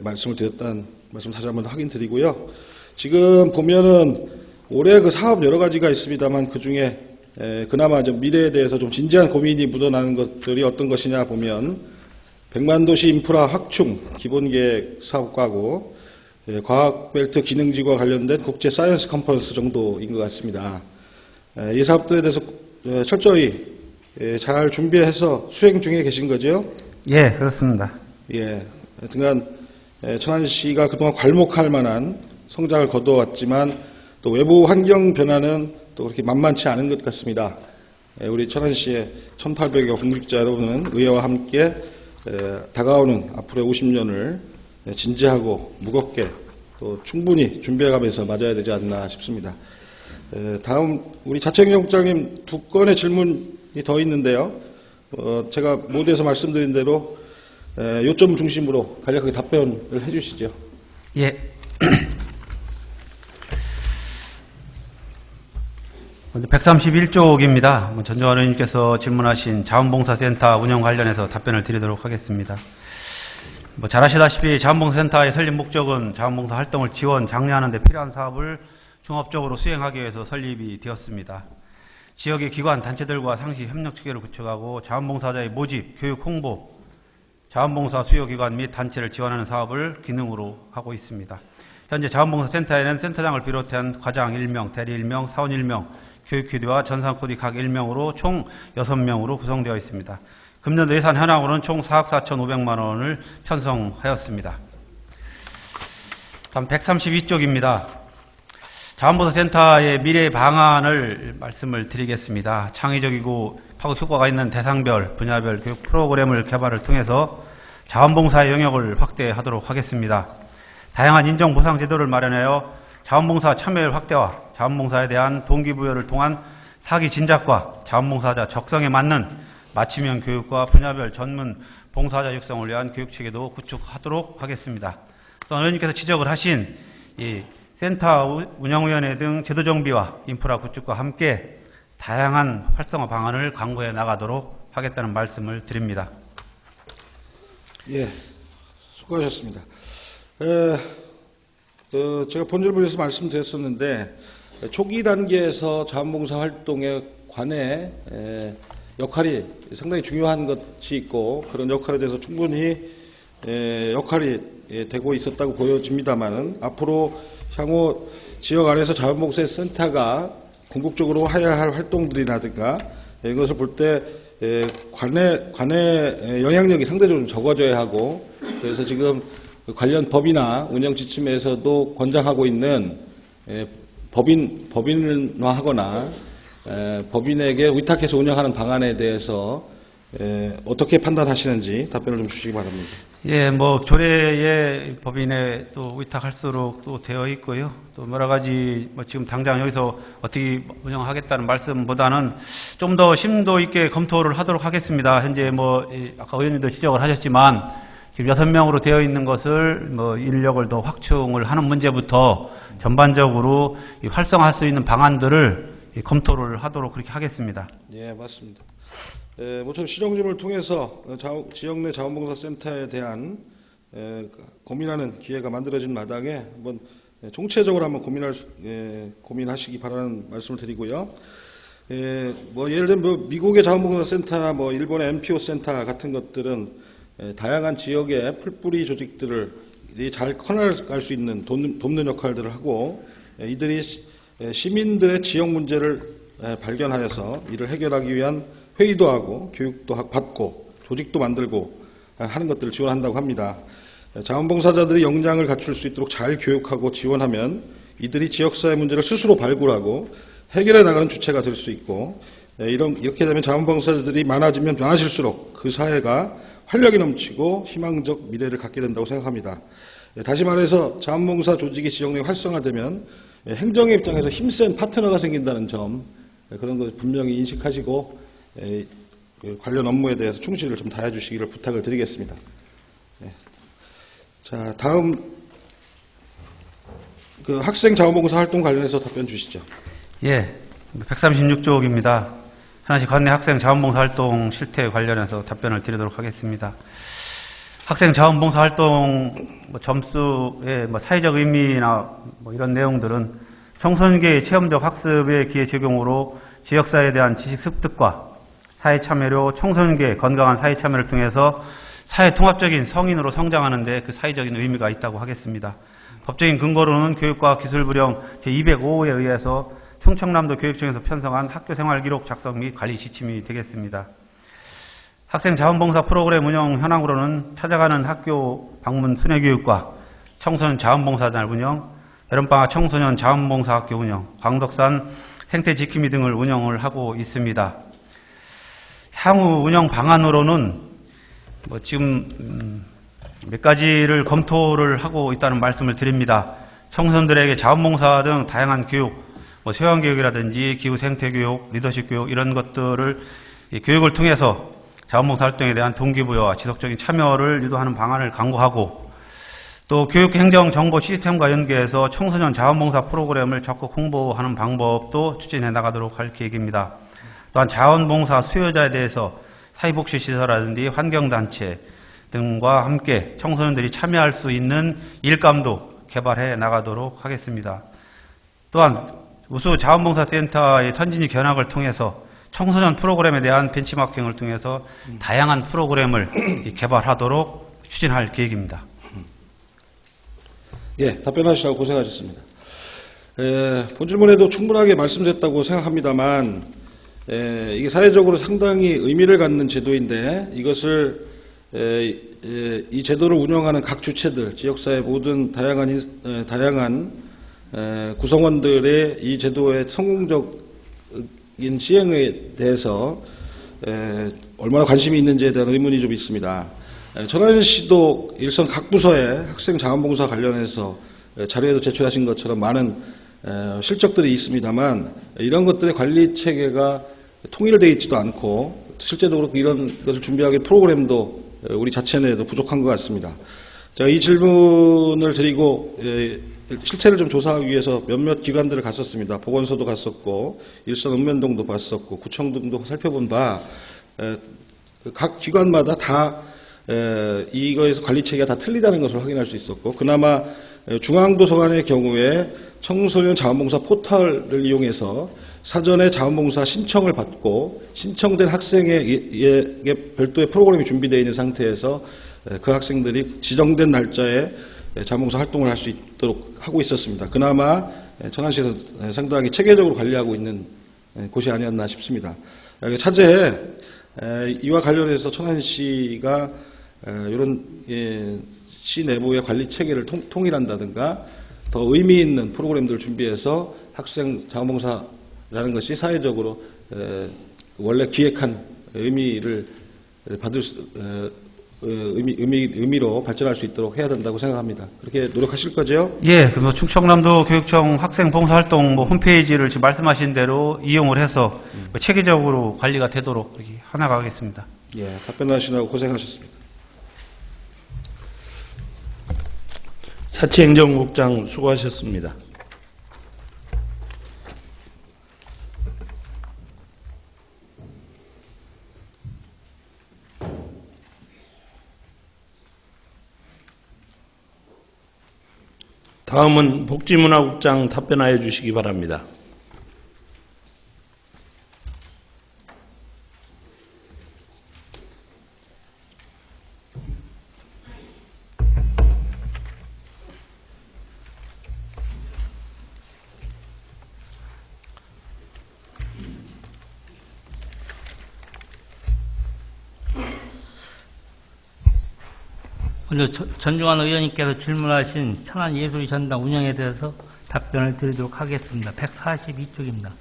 말씀을 드렸다는 말씀 다시 한번 확인드리고요. 지금 보면은 올해 그 사업 여러 가지가 있습니다만 그 중에 그나마 좀 미래에 대해서 좀 진지한 고민이 묻어나는 것들이 어떤 것이냐 보면 100만 도시 인프라 확충 기본계획 사업과고 과학벨트 기능지구와 관련된 국제 사이언스 컨퍼런스 정도인 것 같습니다. 이 사업들에 대해서 철저히 잘 준비해서 수행 중에 계신 거죠? 예, 그렇습니다. 예, 하여튼간 천안시가 그동안 괄목할 만한 성장을 거두어왔지만 또 외부 환경 변화는 또 그렇게 만만치 않은 것 같습니다. 우리 천안시의 1,800여 공직자 여러분은 의회와 함께 다가오는 앞으로의 50년을 진지하고 무겁게 또 충분히 준비해가면서 맞아야 되지 않나 싶습니다. 다음 우리 자채경 국장님 2건의 질문이 더 있는데요. 제가 모두에서 말씀드린 대로 요점 중심으로 간략하게 답변을 해주시죠. 예. 먼저 131쪽입니다. 전정환 의원님께서 질문하신 자원봉사센터 운영 관련해서 답변을 드리도록 하겠습니다. 잘 아시다시피 자원봉사센터의 설립 목적은 자원봉사 활동을 지원, 장려하는 데 필요한 사업을 종합적으로 수행하기 위해서 설립이 되었습니다. 지역의 기관, 단체들과 상시 협력 체계를 구축하고 자원봉사자의 모집, 교육, 홍보, 자원봉사 수요기관 및 단체를 지원하는 사업을 기능으로 하고 있습니다. 현재 자원봉사센터에는 센터장을 비롯한 과장 1명, 대리 1명, 사원 1명, 교육코디와 전산코디 각 1명으로 총 6명으로 구성되어 있습니다. 금년도 예산 현황으로는 총 4억 4,500만 원을 편성하였습니다. 다음 132쪽입니다. 자원봉사센터의 미래 방안을 말씀을 드리겠습니다. 창의적이고 파급 효과가 있는 대상별, 분야별 교육 프로그램을 개발을 통해서 자원봉사의 영역을 확대하도록 하겠습니다. 다양한 인정 보상 제도를 마련하여 자원봉사 참여율 확대와 자원봉사에 대한 동기부여를 통한 사기 진작과 자원봉사자 적성에 맞는 맞춤형 교육과 분야별 전문 봉사자 육성을 위한 교육체계도 구축하도록 하겠습니다. 또 의원님께서 지적을 하신 이 센터 운영위원회 등 제도 정비와 인프라 구축과 함께 다양한 활성화 방안을 강구해 나가도록 하겠다는 말씀을 드립니다. 예, 수고하셨습니다. 제가 본질문에서 말씀드렸었는데 초기 단계에서 자원봉사 활동에 관해 역할이 상당히 중요한 것이 있고 그런 역할에 대해서 충분히 역할이 되고 있었다고 보여집니다만은 앞으로 향후 지역 안에서 자원봉사 센터가 궁극적으로 해야 할 활동들이라든가 이것을 볼 때 관의 영향력이 상대적으로 적어져야 하고 그래서 지금 관련 법이나 운영 지침에서도 권장하고 있는 법인화하거나 법인에게 위탁해서 운영하는 방안에 대해서 어떻게 판단하시는지 답변을 좀 주시기 바랍니다. 예, 조례에 법인에 또 위탁할수록 또 되어 있고요. 또 여러 가지 지금 당장 여기서 어떻게 운영하겠다는 말씀보다는 좀 더 심도 있게 검토를 하도록 하겠습니다. 현재 아까 의원님도 지적을 하셨지만 지금 6명으로 되어 있는 것을 인력을 더 확충을 하는 문제부터 전반적으로 활성화할 수 있는 방안들을 검토를 하도록 그렇게 하겠습니다. 예, 맞습니다. 모처럼 시정집을 통해서 지역 내 자원봉사센터에 대한 고민하는 기회가 만들어진 마당에 한번 총체적으로 한번 고민하시기 바라는 말씀을 드리고요. 예를 들면 미국의 자원봉사센터나 일본의 MPO 센터 같은 것들은 다양한 지역의 풀뿌리 조직들을 잘 커나갈 수 있는 돕는 역할들을 하고 이들이 시민들의 지역 문제를 발견하여서 이를 해결하기 위한 회의도 하고 교육도 받고 조직도 만들고 하는 것들을 지원한다고 합니다. 자원봉사자들이 역량을 갖출 수 있도록 잘 교육하고 지원하면 이들이 지역사회 문제를 스스로 발굴하고 해결해 나가는 주체가 될 수 있고 이렇게 되면 자원봉사자들이 많아지면 많아질수록 그 사회가 활력이 넘치고 희망적 미래를 갖게 된다고 생각합니다. 다시 말해서 자원봉사 조직이 지역 내에 활성화되면 행정의 입장에서 힘센 파트너가 생긴다는 점 그런 것 분명히 인식하시고 관련 업무에 대해서 충실을 좀 다해 주시기를 부탁을 드리겠습니다. 자, 다음 학생 자원봉사 활동 관련해서 답변 주시죠. 예, 136쪽입니다. 하나씩 관내 학생 자원봉사 활동 실태 관련해서 답변을 드리도록 하겠습니다. 학생 자원봉사 활동 점수의 사회적 의미나 이런 내용들은 청소년기의 체험적 학습의 기회 적용으로 지역사회에 대한 지식 습득과 사회 참여로 청소년기의 건강한 사회 참여를 통해서 사회 통합적인 성인으로 성장하는 데 그 사회적인 의미가 있다고 하겠습니다. 법적인 근거로는 교육과학기술부령 제205호에 의해서 충청남도 교육청에서 편성한 학교생활기록 작성 및 관리 지침이 되겠습니다. 학생자원봉사 프로그램 운영 현황으로는 찾아가는 학교 방문 순회교육과 청소년 자원봉사단 운영, 여름방학 청소년 자원봉사학교 운영, 광덕산 생태지킴이 등을 운영을 하고 있습니다. 향후 운영 방안으로는 지금 몇 가지를 검토를 하고 있다는 말씀을 드립니다. 청소년들에게 자원봉사 등 다양한 교육, 소양교육이라든지 기후생태교육, 리더십교육 이런 것들을 교육을 통해서 자원봉사 활동에 대한 동기부여와 지속적인 참여를 유도하는 방안을 강구하고, 또 교육행정정보 시스템과 연계해서 청소년 자원봉사 프로그램을 적극 홍보하는 방법도 추진해 나가도록 할 계획입니다. 또한 자원봉사 수요자에 대해서 사회복지시설이라든지 환경단체 등과 함께 청소년들이 참여할 수 있는 일감도 개발해 나가도록 하겠습니다. 또한 우수 자원봉사센터의 선진위 견학을 통해서 청소년 프로그램에 대한 벤치마킹을 통해서 다양한 프로그램을 개발하도록 추진할 계획입니다. 예, 답변하시라고 고생하셨습니다. 본 질문에도 충분하게 말씀드렸다고 생각합니다만, 이게 사회적으로 상당히 의미를 갖는 제도인데, 이것을 이 제도를 운영하는 각 주체들, 지역사회 모든 다양한 구성원들의 이 제도의 성공적인 시행에 대해서 얼마나 관심이 있는지에 대한 의문이 좀 있습니다. 천안시도 일선 각 부서에 학생 자원봉사 관련해서 자료에도 제출하신 것처럼 많은 실적들이 있습니다만, 이런 것들의 관리 체계가 통일되어 있지도 않고, 실제로 이런 것을 준비하기 프로그램도 우리 자체 내에도 부족한 것 같습니다. 제가 이 질문을 드리고 실체를 좀 조사하기 위해서 몇몇 기관들을 갔었습니다. 보건소도 갔었고, 일선 읍면동도 봤었고, 구청 등도 살펴본 바, 각 기관마다 다 이거에서 관리 체계가 다 틀리다는 것을 확인할 수 있었고, 그나마 중앙도서관의 경우에 청소년 자원봉사 포털을 이용해서 사전에 자원봉사 신청을 받고 신청된 학생에게 별도의 프로그램이 준비되어 있는 상태에서 그 학생들이 지정된 날짜에 자원봉사 활동을 할 수 있도록 하고 있었습니다. 그나마 천안시에서 상당히 체계적으로 관리하고 있는 곳이 아니었나 싶습니다. 차제에 이와 관련해서 천안시가 이런 시 내부의 관리 체계를 통일한다든가 더 의미 있는 프로그램들을 준비해서 학생 자원봉사라는 것이 사회적으로 원래 기획한 의미를 받을 의미로 발전할 수 있도록 해야 된다고 생각합니다. 그렇게 노력하실 거죠? 예, 그럼 충청남도 교육청 학생봉사활동 홈페이지를 지금 말씀하신 대로 이용을 해서 체계적으로 관리가 되도록 이렇게 해나가겠습니다. 예, 답변하시느라고 고생하셨습니다. 사치행정국장 수고하셨습니다. 다음은 복지문화국장 답변하여 주시기 바랍니다. 먼저 전종환 의원님께서 질문하신 천안예술전당 운영에 대해서 답변을 드리도록 하겠습니다. 142쪽입니다.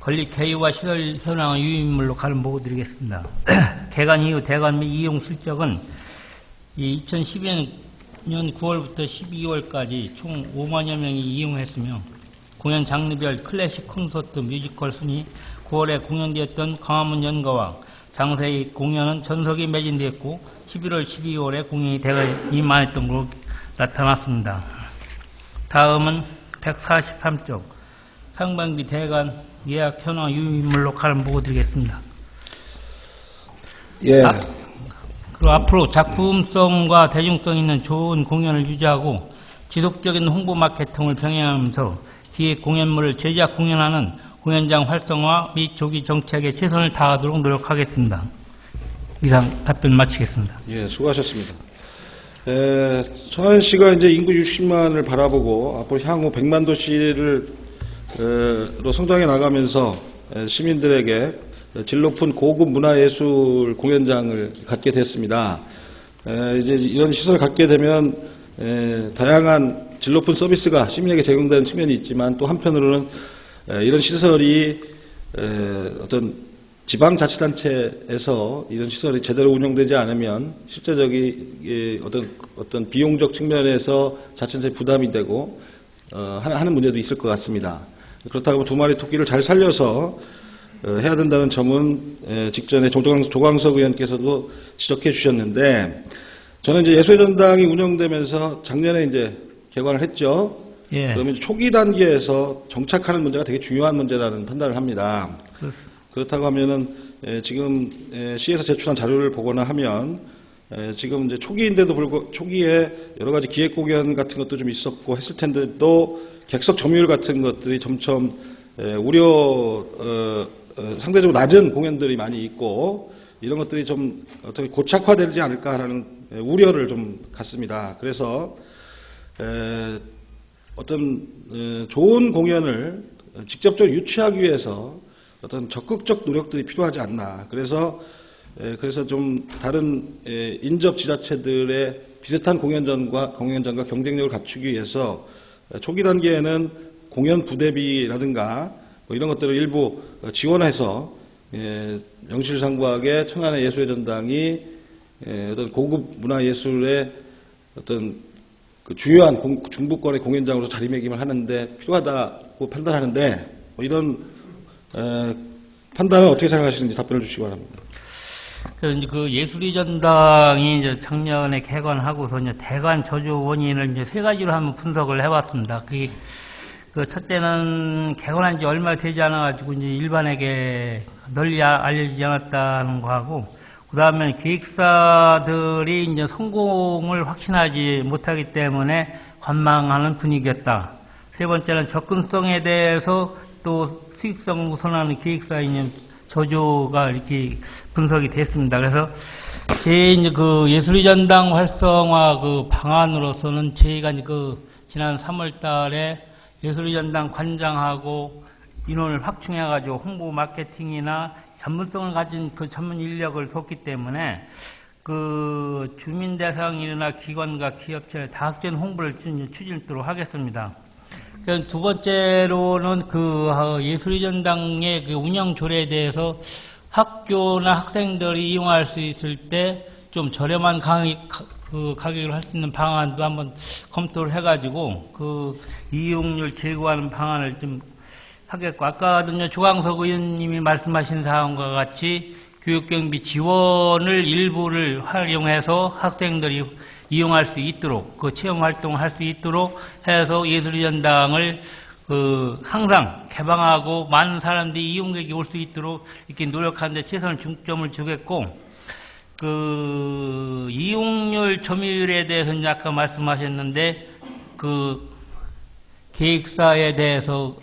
건립 개요와 시설 현황의 유인물로 가름 보고 드리겠습니다. 개관 이후 대관 및 이용 실적은 2012년 9월부터 12월까지 총 5만여 명이 이용했으며, 공연 장르별 클래식 콘서트 뮤지컬 순위 9월에 공연되었던 광화문 연가와 장세희 공연은 전석이 매진되었고, 11월, 12월에 공연이 대거 임하였던 것으로 나타났습니다. 다음은 143쪽 상반기 대관 예약 현황 유인물로 가름 보고 드리겠습니다. 예. 그리고 앞으로 작품성과 대중성 있는 좋은 공연을 유지하고 지속적인 홍보 마케팅을 병행하면서 기획 공연물을 제작 공연하는 공연장 활성화 및 조기 정책에 최선을 다하도록 노력하겠습니다. 이상 답변 마치겠습니다. 예, 수고하셨습니다. 천안시가 이제 인구 60만을 바라보고 앞으로 향후 100만 도시를 로 성장해 나가면서 시민들에게 질 높은 고급 문화예술 공연장을 갖게 됐습니다. 이제 이런 시설을 갖게 되면 다양한 질 높은 서비스가 시민에게 제공되는 측면이 있지만 또 한편으로는 이런 시설이 어떤 지방자치단체에서 이런 시설이 제대로 운영되지 않으면 실제적인 어떤 비용적 측면에서 자치단체 부담이 되고 하는 문제도 있을 것 같습니다. 그렇다고 두 마리 토끼를 잘 살려서 해야 된다는 점은 직전에 조광석 의원께서도 지적해 주셨는데, 저는 이제 예술의 전당이 운영되면서 작년에 이제 개관을 했죠. 예. 그러면 초기 단계에서 정착하는 문제가 되게 중요한 문제라는 판단을 합니다. 그렇다고 하면은 지금 시에서 제출한 자료를 보거나 하면 지금 이제 초기인데도 불구하고 초기에 여러 가지 기획 공연 같은 것도 좀 있었고 했을 텐데도 객석 점유율 같은 것들이 점점 상대적으로 낮은 공연들이 많이 있고 이런 것들이 좀 어떻게 고착화되지 않을까라는 우려를 좀 갖습니다. 그래서 어떤 좋은 공연을 직접적으로 유치하기 위해서 어떤 적극적 노력들이 필요하지 않나. 그래서 좀 다른 인접 지자체들의 비슷한 공연장과 경쟁력을 갖추기 위해서 초기 단계에는 공연 부대비라든가 뭐 이런 것들을 일부 지원해서 명실상부하게 천안의 예술의 전당이 어떤 고급 문화예술의 어떤 그 주요한 중부권의 공연장으로 자리매김을 하는데 필요하다고 판단하는데 뭐 이런 판단은 어떻게 생각하시는지 답변을 주시기 바랍니다. 그 예술의 전당이 이제 작년에 개관하고서 이제 대관 저주 원인을 이제 세 가지로 한번 분석을 해봤습니다. 그 첫째는 개관한 지 얼마 되지 않아가지고 이제 일반에게 널리 알려지지 않았다는 거하고, 그 다음에 기획사들이 이제 성공을 확신하지 못하기 때문에 관망하는 분위기였다. 세 번째는 접근성에 대해서 또 수익성 우선하는 기획사의 저조가 이렇게 분석이 됐습니다. 그래서 제 이제 그 예술의 전당 활성화 그 방안으로서는 저희가 이제 그 지난 3월 달에 예술의 전당 관장하고 인원을 확충해가지고 홍보 마케팅이나 전문성을 가진 그 전문 인력을 뒀기 때문에 그 주민 대상이나 기관과 기업체 다각적인 홍보를 추진토록 하겠습니다. 두 번째로는 그 예술의 전당의 그 운영 조례에 대해서 학교나 학생들이 이용할 수 있을 때 좀 저렴한 가격을 할 수 있는 방안도 한번 검토를 해가지고 그 이용률 제고하는 방안을 좀 하겠고, 아까도 조광석 의원님이 말씀하신 사항과 같이 교육경비 지원을 일부를 활용해서 학생들이 이용할 수 있도록, 그 체험 활동을 할 수 있도록 해서 예술의 전당을 항상 개방하고 많은 사람들이 이용객이 올 수 있도록 이렇게 노력하는 데 최선을 중점을 주겠고, 그 이용률 점유율에 대해서는 아까 말씀하셨는데 그 계획사에 대해서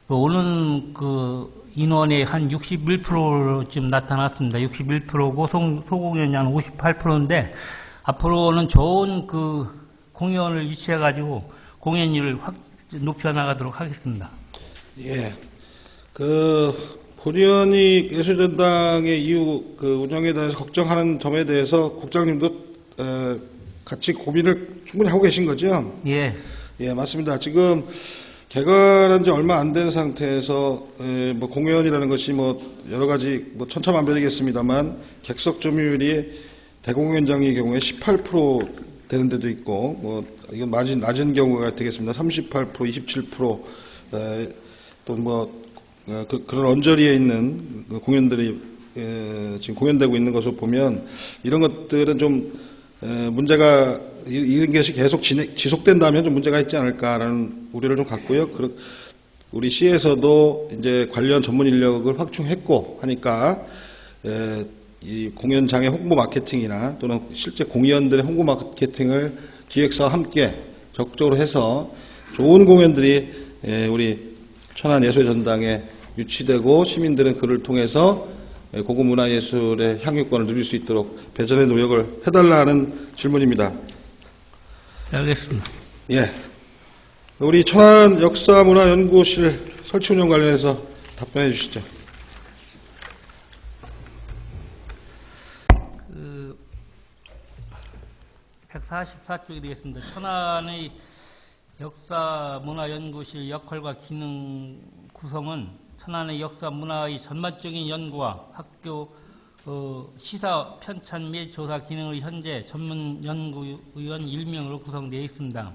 오는 그 인원의 한 61%쯤 나타났습니다. 61%고 소공연이 한 58%인데 앞으로는 좋은 그 공연을 유치해가지고 공연율을 확 높여나가도록 하겠습니다. 예. 본의원이 예술전당의 이후 그 운영에 대해서 걱정하는 점에 대해서 국장님도 같이 고민을 충분히 하고 계신 거죠? 예. 예, 맞습니다. 지금 개관한 지 얼마 안 된 상태에서 뭐 공연이라는 것이 뭐 여러 가지 뭐 천차만별이겠습니다만 객석 점유율이 대공연장의 경우에 18% 되는 데도 있고 뭐 이건 낮은 경우가 되겠습니다. 38%, 27%, 또 뭐 그런 언저리에 있는 공연들이 지금 공연되고 있는 것을 보면 이런 것들은 좀 문제가 이런 것이 계속 지속된다면 좀 문제가 있지 않을까라는 우려를 좀 갖고요. 우리 시에서도 이제 관련 전문 인력을 확충했고 하니까 이 공연장의 홍보 마케팅이나 또는 실제 공연들의 홍보 마케팅을 기획사와 함께 적극적으로 해서 좋은 공연들이 우리 천안 예술의 전당에 유치되고 시민들은 그를 통해서 고급 문화예술의 향유권을 누릴 수 있도록 배전의 노력을 해달라는 질문입니다. 알겠습니다. 예. 우리 천안 역사문화연구실 설치 운영 관련해서 답변해 주시죠. 144쪽이 되겠습니다. 천안의 역사문화연구실 역할과 기능 구성은 천안의 역사문화의 전반적인 연구와 학교 시사 편찬 및 조사 기능의 현재 전문 연구위원 1명으로 구성되어 있습니다.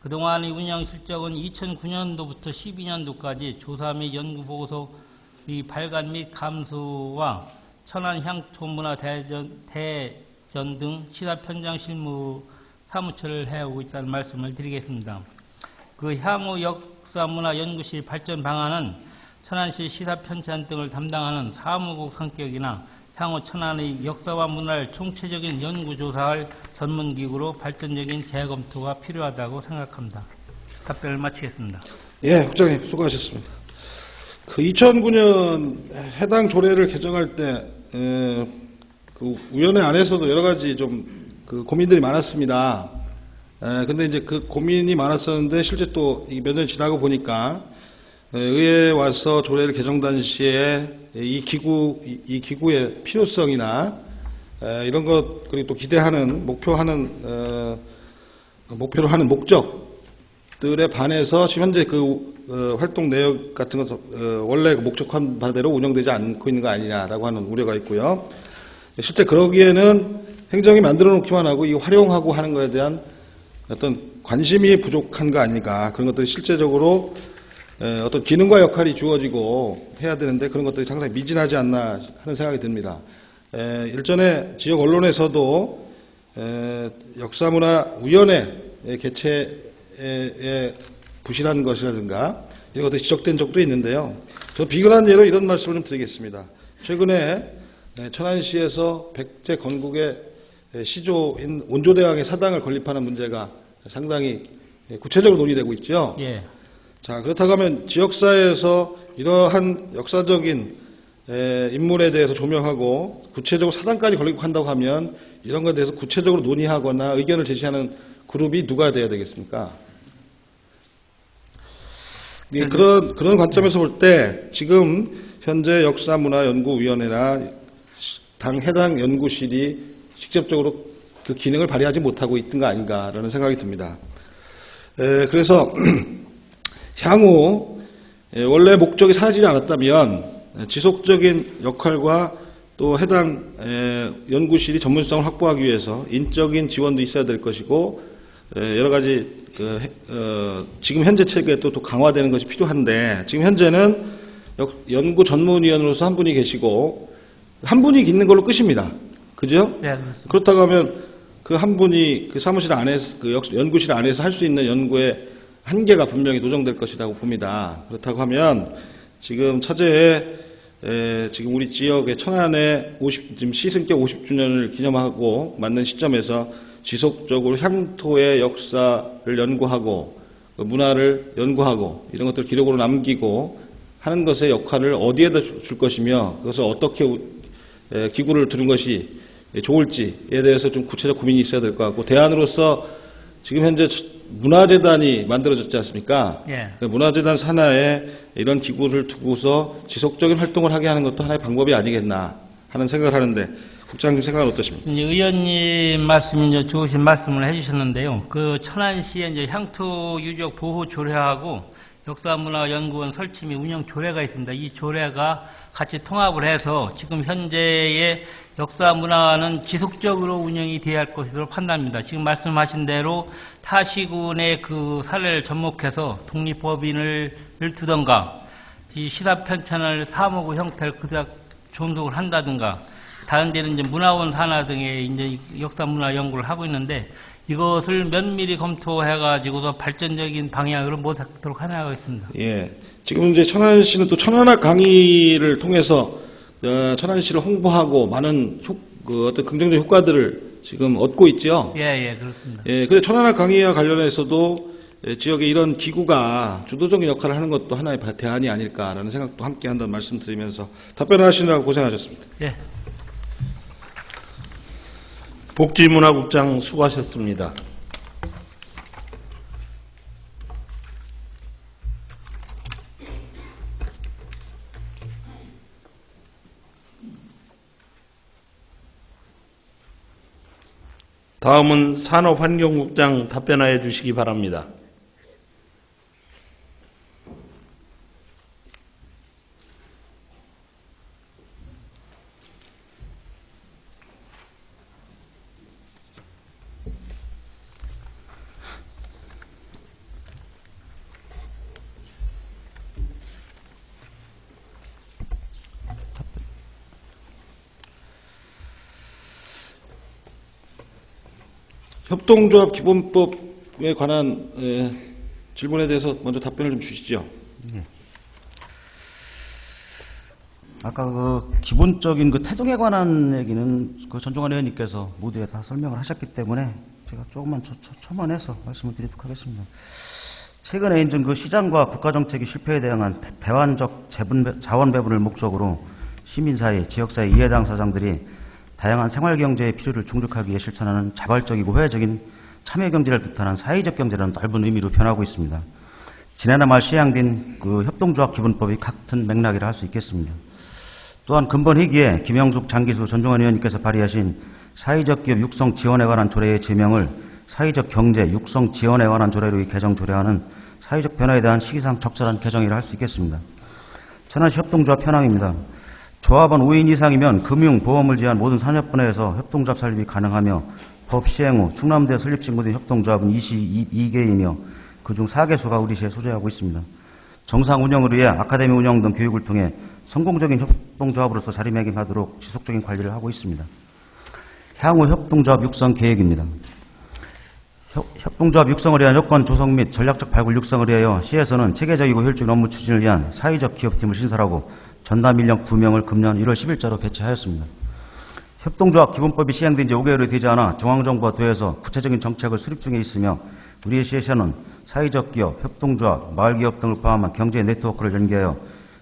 그동안의 운영 실적은 2009년도부터 12년도까지 조사 및 연구 보고서의 발간 및 감수와 천안 향토문화 대전 등 시사 편장 실무 사무처를 해오고 있다는 말씀을 드리겠습니다. 그 향후 역사문화연구실 발전 방안은 천안시 시사 편찬 등을 담당하는 사무국 성격이나 향후 천안의 역사와 문화를 총체적인 연구조사할 전문기구로 발전적인 재검토가 필요하다고 생각합니다. 답변을 마치겠습니다. 예, 국장님 수고하셨습니다. 그 2009년 해당 조례를 개정할 때 그 위원회 안에서도 여러 가지 좀 그 고민들이 많았습니다. 근데 이제 그 고민이 많았었는데 실제 또 몇 년 지나고 보니까 의회에 와서 조례를 개정 당시에 이 기구의 필요성이나 이런 것 그리고 또 기대하는 목표로 하는 목적들에 반해서 지금 현재 그 활동 내역 같은 것은 원래 목적한 바대로 운영되지 않고 있는 거 아니냐라고 하는 우려가 있고요. 실제 그러기에는 행정이 만들어 놓기만 하고 이 활용하고 하는 것에 대한 어떤 관심이 부족한 거 아닐까, 그런 것들이 실제적으로 어떤 기능과 역할이 주어지고 해야 되는데 그런 것들이 상당히 미진하지 않나 하는 생각이 듭니다. 일전에 지역 언론에서도 역사문화위원회 개최에 부실한 것이라든가 이런 것들이 지적된 적도 있는데요. 저 비근한 예로 이런 말씀을 좀 드리겠습니다. 최근에 천안시에서 백제 건국의 시조인 온조대왕의 사당을 건립하는 문제가 상당히 구체적으로 논의되고 있죠. 예. 자, 그렇다고 하면 지역사회에서 이러한 역사적인 인물에 대해서 조명하고 구체적으로 사당까지 건립한다고 하면 이런 것에 대해서 구체적으로 논의하거나 의견을 제시하는 그룹이 누가 돼야 되겠습니까? 예, 그런 관점에서 볼 때 지금 현재 역사문화연구위원회나 해당 연구실이 직접적으로 그 기능을 발휘하지 못하고 있던 거 아닌가라는 생각이 듭니다. 그래서 향후 원래 목적이 사라지지 않았다면 지속적인 역할과 또 해당 연구실이 전문성을 확보하기 위해서 인적인 지원도 있어야 될 것이고 여러 가지 지금 현재 체계에 또 강화되는 것이 필요한데 지금 현재는 연구 전문위원으로서 한 분이 계시고 한 분이 있는 걸로 끝입니다. 그죠? 네, 그렇다고 하면 그 한 분이 그 사무실 안에서 그 연구실 안에서 할 수 있는 연구의 한계가 분명히 노정될 것이라고 봅니다. 그렇다고 하면 지금 차제에 지금 우리 지역의 천안에 지금 시승격 50주년을 기념하고 맞는 시점에서 지속적으로 향토의 역사를 연구하고 문화를 연구하고 이런 것들을 기록으로 남기고 하는 것의 역할을 어디에다 줄 것이며 그것을 어떻게 기구를 두는 것이 좋을지에 대해서 좀 구체적 고민이 있어야 될 것 같고 대안으로서 지금 현재 문화재단이 만들어졌지 않습니까? 예. 그 문화재단 산하에 이런 기구를 두고서 지속적인 활동을 하게 하는 것도 하나의 방법이 아니겠나 하는 생각을 하는데 국장님 생각은 어떠십니까? 이제 의원님 말씀 이제 좋으신 말씀을 해주셨는데요. 그 천안시에 이제 향토 유적 보호 조례하고 역사문화연구원 설치 및 운영 조례가 있습니다. 이 조례가 같이 통합을 해서 지금 현재의 역사문화는 지속적으로 운영이 돼야 할 것으로 판단합니다. 지금 말씀하신 대로 타시군의 그 사례를 접목해서 독립법인을 두던가 이 시사편찬을 사무국 형태를 그대로 존속을 한다든가 다른 데는 이제 문화원 산하 등의 이제 역사문화 연구를 하고 있는데 이것을 면밀히 검토해가지고서 발전적인 방향으로 모색하도록 하겠습니다. 예. 지금 이제 천안시는 또 천안학 강의를 통해서 천안시를 홍보하고 많은 어떤 긍정적 효과들을 지금 얻고 있죠. 예, 그렇습니다. 예. 근데 천안학 강의와 관련해서도 지역에 이런 기구가 주도적인 역할을 하는 것도 하나의 대안이 아닐까라는 생각도 함께 한다는 말씀드리면서 답변하시느라고 고생하셨습니다. 예. 복지문화국장 수고하셨습니다. 다음은 산업환경국장 답변하여 주시기 바랍니다. 협동조합 기본법에 관한 질문에 대해서 먼저 답변을 좀 주시죠. 아까 그 기본적인 그 태동에 관한 얘기는 그 전종환 의원님께서 모두에 다 설명을 하셨기 때문에 제가 조금만 첨언해서 말씀을 드리도록 하겠습니다. 최근에 인증 그 시장과 국가정책의 실패에 대응한 대환적 자원 배분을 목적으로 시민사회, 지역사회 이해 당사자들이 다양한 생활경제의 필요를 충족하기 위해 실천하는 자발적이고 회의적인 참여경제를 뜻하는 사회적 경제라는 넓은 의미로 변하고 있습니다. 지난해 말 시행된 그 협동조합 기본법이 같은 맥락이라 할 수 있겠습니다. 또한 근본 회기에 김영숙, 장기수, 전종환 의원님께서 발의하신 사회적 기업 육성 지원에 관한 조례의 제명을 사회적 경제 육성 지원에 관한 조례로 개정 조례하는 사회적 변화에 대한 시기상 적절한 개정이라 할 수 있겠습니다. 천안시 협동조합 현황입니다. 조합원 5인 이상이면 금융, 보험을 제한 모든 산업 분야에서 협동조합 설립이 가능하며 법 시행 후 충남대 설립 직무된 협동조합은 22개이며 그중 4개소가 우리시에 소재하고 있습니다. 정상 운영을 위해 아카데미 운영 등 교육을 통해 성공적인 협동조합으로서 자리매김하도록 지속적인 관리를 하고 있습니다. 향후 협동조합 육성 계획입니다. 협동조합 육성을 위한 여건 조성 및 전략적 발굴 육성을 위하여 시에서는 체계적이고 효율적인 업무 추진을 위한 사회적 기업팀을 신설하고 전담 인력 2명을 금년 1월 10일자로 배치하였습니다. 협동조합 기본법이 시행된 지 5개월이 되지 않아 중앙정부와 도에서 구체적인 정책을 수립 중에 있으며 우리 시에서는 사회적 기업, 협동조합, 마을기업 등을 포함한 경제 네트워크를 연계하여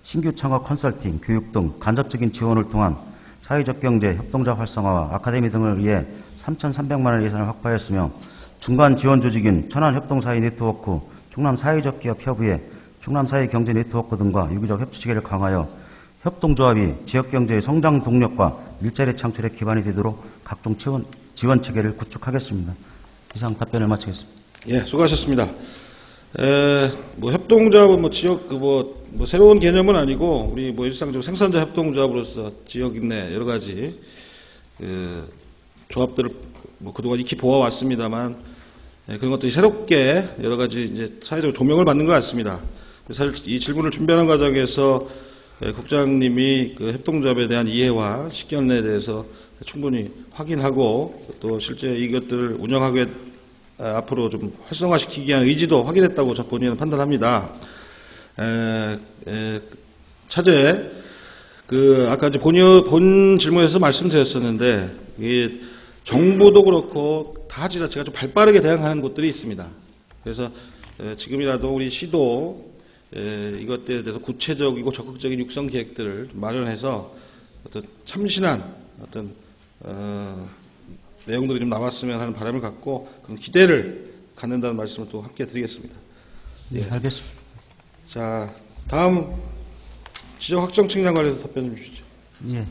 신규 창업 컨설팅, 교육 등 간접적인 지원을 통한 사회적 경제, 협동조합 활성화와 아카데미 등을 위해 3,300만 원 예산을 확보하였으며 중간 지원 조직인 천안협동사회 네트워크, 충남사회적 기업 협의회, 충남사회경제 네트워크 등과 유기적 협치 체계를 강화하여 협동조합이 지역경제의 성장 동력과 일자리 창출에 기반이 되도록 각종 지원 체계를 구축하겠습니다. 이상 답변을 마치겠습니다. 예, 수고하셨습니다. 협동조합은 지역 새로운 개념은 아니고 우리 일상적으로 생산자 협동조합으로서 지역 내 여러 가지 조합들을 그동안 익히 보아왔습니다만 그런 것들이 새롭게 여러 가지 이제 사회적 조명을 받는 것 같습니다. 사실 이 질문을 준비하는 과정에서 국장님이 그 협동조합에 대한 이해와 식견에 대해서 충분히 확인하고 또 실제 이것들을 운영하게 앞으로 좀 활성화시키기 위한 의지도 확인했다고 저 본인은 판단합니다. 차제 아까 이제 본 질문에서 말씀드렸었는데 이게 정부도 그렇고 다 지자체가 좀 발빠르게 대응하는 곳들이 있습니다. 그래서 지금이라도 우리 시도 이것들에 대해서 구체적이고 적극적인 육성 계획들을 마련해서 어떤 참신한 어떤 내용들이 좀 나왔으면 하는 바람을 갖고 그런 기대를 갖는다는 말씀을 또 함께 드리겠습니다. 네, 알겠습니다. 자, 다음 지적 확정 측량 관련해서 답변 좀 주시죠. 예.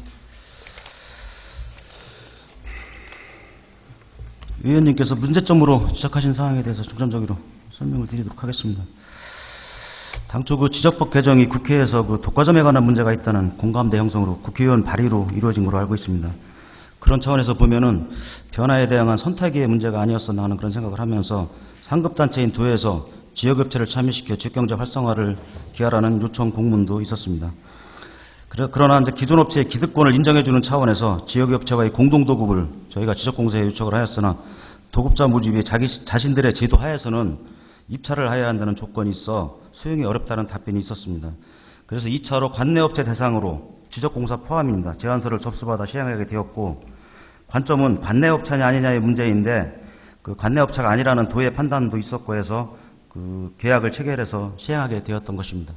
위원님께서 문제점으로 지적하신 사항에 대해서 중점적으로 설명을 드리도록 하겠습니다. 당초 그 지적법 개정이 국회에서 그 독과점에 관한 문제가 있다는 공감대 형성으로 국회의원 발의로 이루어진 것으로 알고 있습니다. 그런 차원에서 보면은 변화에 대응한 선택의 문제가 아니었었나 하는 그런 생각을 하면서 상급단체인 도에서 지역업체를 참여시켜 지역경제 활성화를 기하라는 요청 공문도 있었습니다. 그러나 이제 기존 업체의 기득권을 인정해주는 차원에서 지역업체와의 공동도급을 저희가 지적공사에 요청을 하였으나 도급자 모집이 자신들의 제도 하에서는 입찰을 해야 한다는 조건이 있어 수용이 어렵다는 답변이 있었습니다. 그래서 2차로 관내업체 대상으로 지적공사 포함입니다. 제안서를 접수받아 시행하게 되었고 관점은 관내업체냐 아니냐의 문제인데 그 관내업체가 아니라는 도의 판단도 있었고 해서 그 계약을 체결해서 시행하게 되었던 것입니다.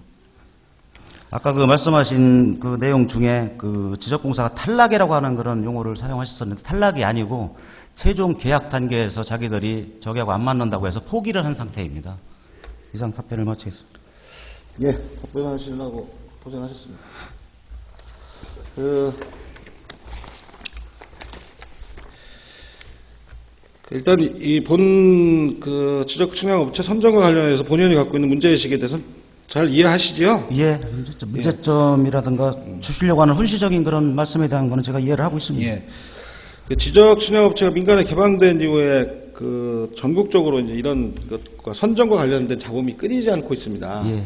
아까 그 말씀하신 그 내용 중에 그 지적공사가 탈락이라고 하는 그런 용어를 사용하셨었는데 탈락이 아니고 최종 계약 단계에서 자기들이 저기하고 안 맞는다고 해서 포기를 한 상태입니다. 이상 답변을 마치겠습니다. 예, 답변하시려고 고생하셨습니다. 일단 이 본 지적 측량 업체 선정과 관련해서 본연이 갖고 있는 문제의식에 대해서 잘 이해하시죠? 예, 문제점이라든가 주시려고 하는 훈시적인 그런 말씀에 대한 거는 제가 이해를 하고 있습니다. 예. 그 지적 측량 업체가 민간에 개방된 이후에 전국적으로 이제 이런 것과 선정과 관련된 잡음이 끊이지 않고 있습니다. 예.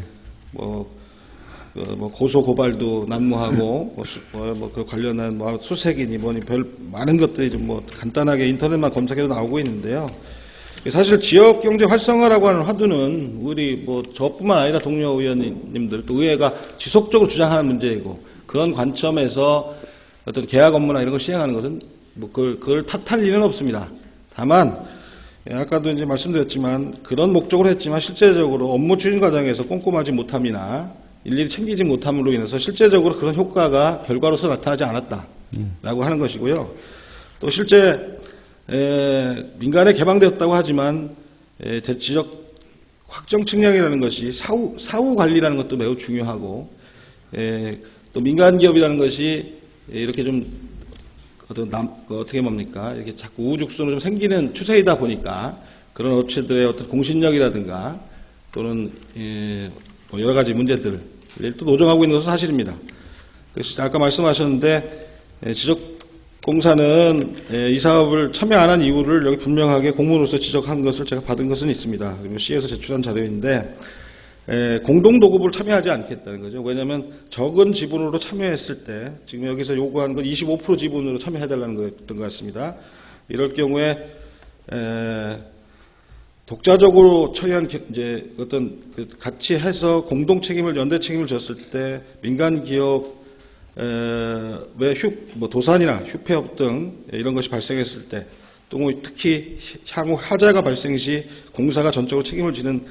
고소 고발도 난무하고 그 관련한 수색이니 뭐니 별 많은 것들이 좀 간단하게 인터넷만 검색해도 나오고 있는데요. 사실 지역 경제 활성화라고 하는 화두는 우리 저뿐만 아니라 동료 의원님들 또 의회가 지속적으로 주장하는 문제이고, 그런 관점에서 어떤 계약 업무나 이런 걸 시행하는 것은 그걸 탓할 일은 없습니다. 다만 아까도 이제 말씀드렸지만 그런 목적으로 했지만 실제적으로 업무 추진 과정에서 꼼꼼하지 못함이나 일일이 챙기지 못함으로 인해서 실제적으로 그런 효과가 결과로서 나타나지 않았다라고 하는 것이고요. 또 실제 민간에 개방되었다고 하지만 지적 확정 측량이라는 것이 사후 관리라는 것도 매우 중요하고, 또 민간 기업이라는 것이 이렇게 좀 어떻게 뭡니까? 이렇게 자꾸 우후죽순으로 좀 생기는 추세이다 보니까 그런 업체들의 어떤 공신력이라든가 또는 여러 가지 문제들을 또 노정하고 있는 것은 사실입니다. 그래서 아까 말씀하셨는데 지적공사는 이 사업을 참여 안 한 이유를 여기 분명하게 공문으로서 지적한 것을 제가 받은 것은 있습니다. 그리고 C에서 제출한 자료인데 공동도급을 참여하지 않겠다는 거죠. 왜냐하면 적은 지분으로 참여했을 때 지금 여기서 요구한 건 25% 지분으로 참여해달라는 거였던 것 같습니다. 이럴 경우에 독자적으로 처리한 이제 어떤 같이 해서 공동 책임을 연대 책임을 졌을 때 민간 기업의 도산이나 휴폐업 등 이런 것이 발생했을 때 또 특히 향후 하자가 발생 시 공사가 전적으로 책임을 지는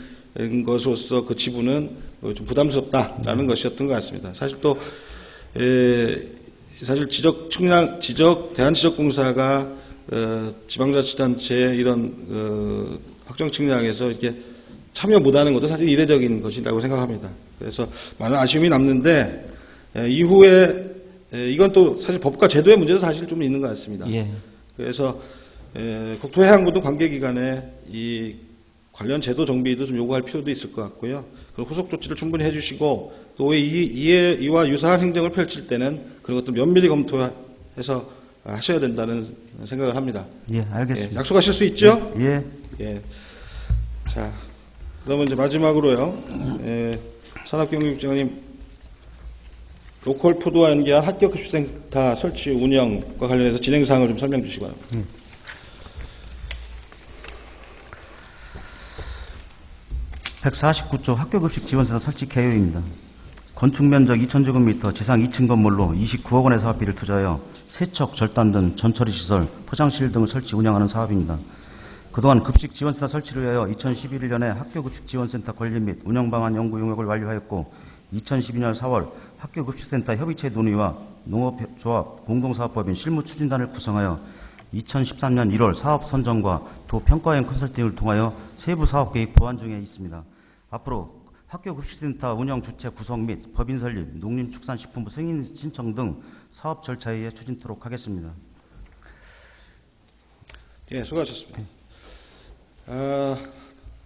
것으로서 그 지분은 좀 부담스럽다라는 것이었던 것 같습니다. 사실 또 사실 대한지적공사가 지방자치단체의 이런 확정 측량에서 이렇게 참여 못하는 것도 사실 이례적인 것이라고 생각합니다. 그래서 많은 아쉬움이 남는데 이후에 이건 또 사실 법과 제도의 문제도 사실 좀 있는 것 같습니다. 예. 그래서 국토해양부도 관계기관에 이 관련 제도 정비도 좀 요구할 필요도 있을 것 같고요. 그리고 후속 조치를 충분히 해주시고 또 이와 유사한 행정을 펼칠 때는 그런 것도 면밀히 검토해서 하셔야 된다는 생각을 합니다. 예, 알겠습니다. 예, 약속하실 수 있죠? 예. 예. 자, 그러면 이제 마지막으로요. 산업경제국장님, 로컬 푸드와 연계한 학교급식센터 설치 운영과 관련해서 진행 사항을 좀 설명 주시기 바랍니다. 149조 학교급식 지원센터 설치 계획입니다. 건축 면적 2,000제곱미터, 지상 2층 건물로 29억 원의 사업비를 투자하여 세척, 절단 등 전처리 시설, 포장실 등을 설치 운영하는 사업입니다. 그동안 급식 지원센터 설치를 위하여 2011년에 학교급식 지원센터 건립 및 운영 방안 연구 용역을 완료하였고 2012년 4월 학교급식센터 협의체 논의와 농업조합 공동사업법인 실무추진단을 구성하여 2013년 1월 사업 선정과 도평가형 컨설팅을 통하여 세부 사업계획 보완 중에 있습니다. 앞으로 학교급식센터 운영 주체 구성 및 법인 설립, 농림축산식품부 승인 신청 등 사업 절차에 의해 추진토록 하겠습니다. 예, 수고하셨습니다.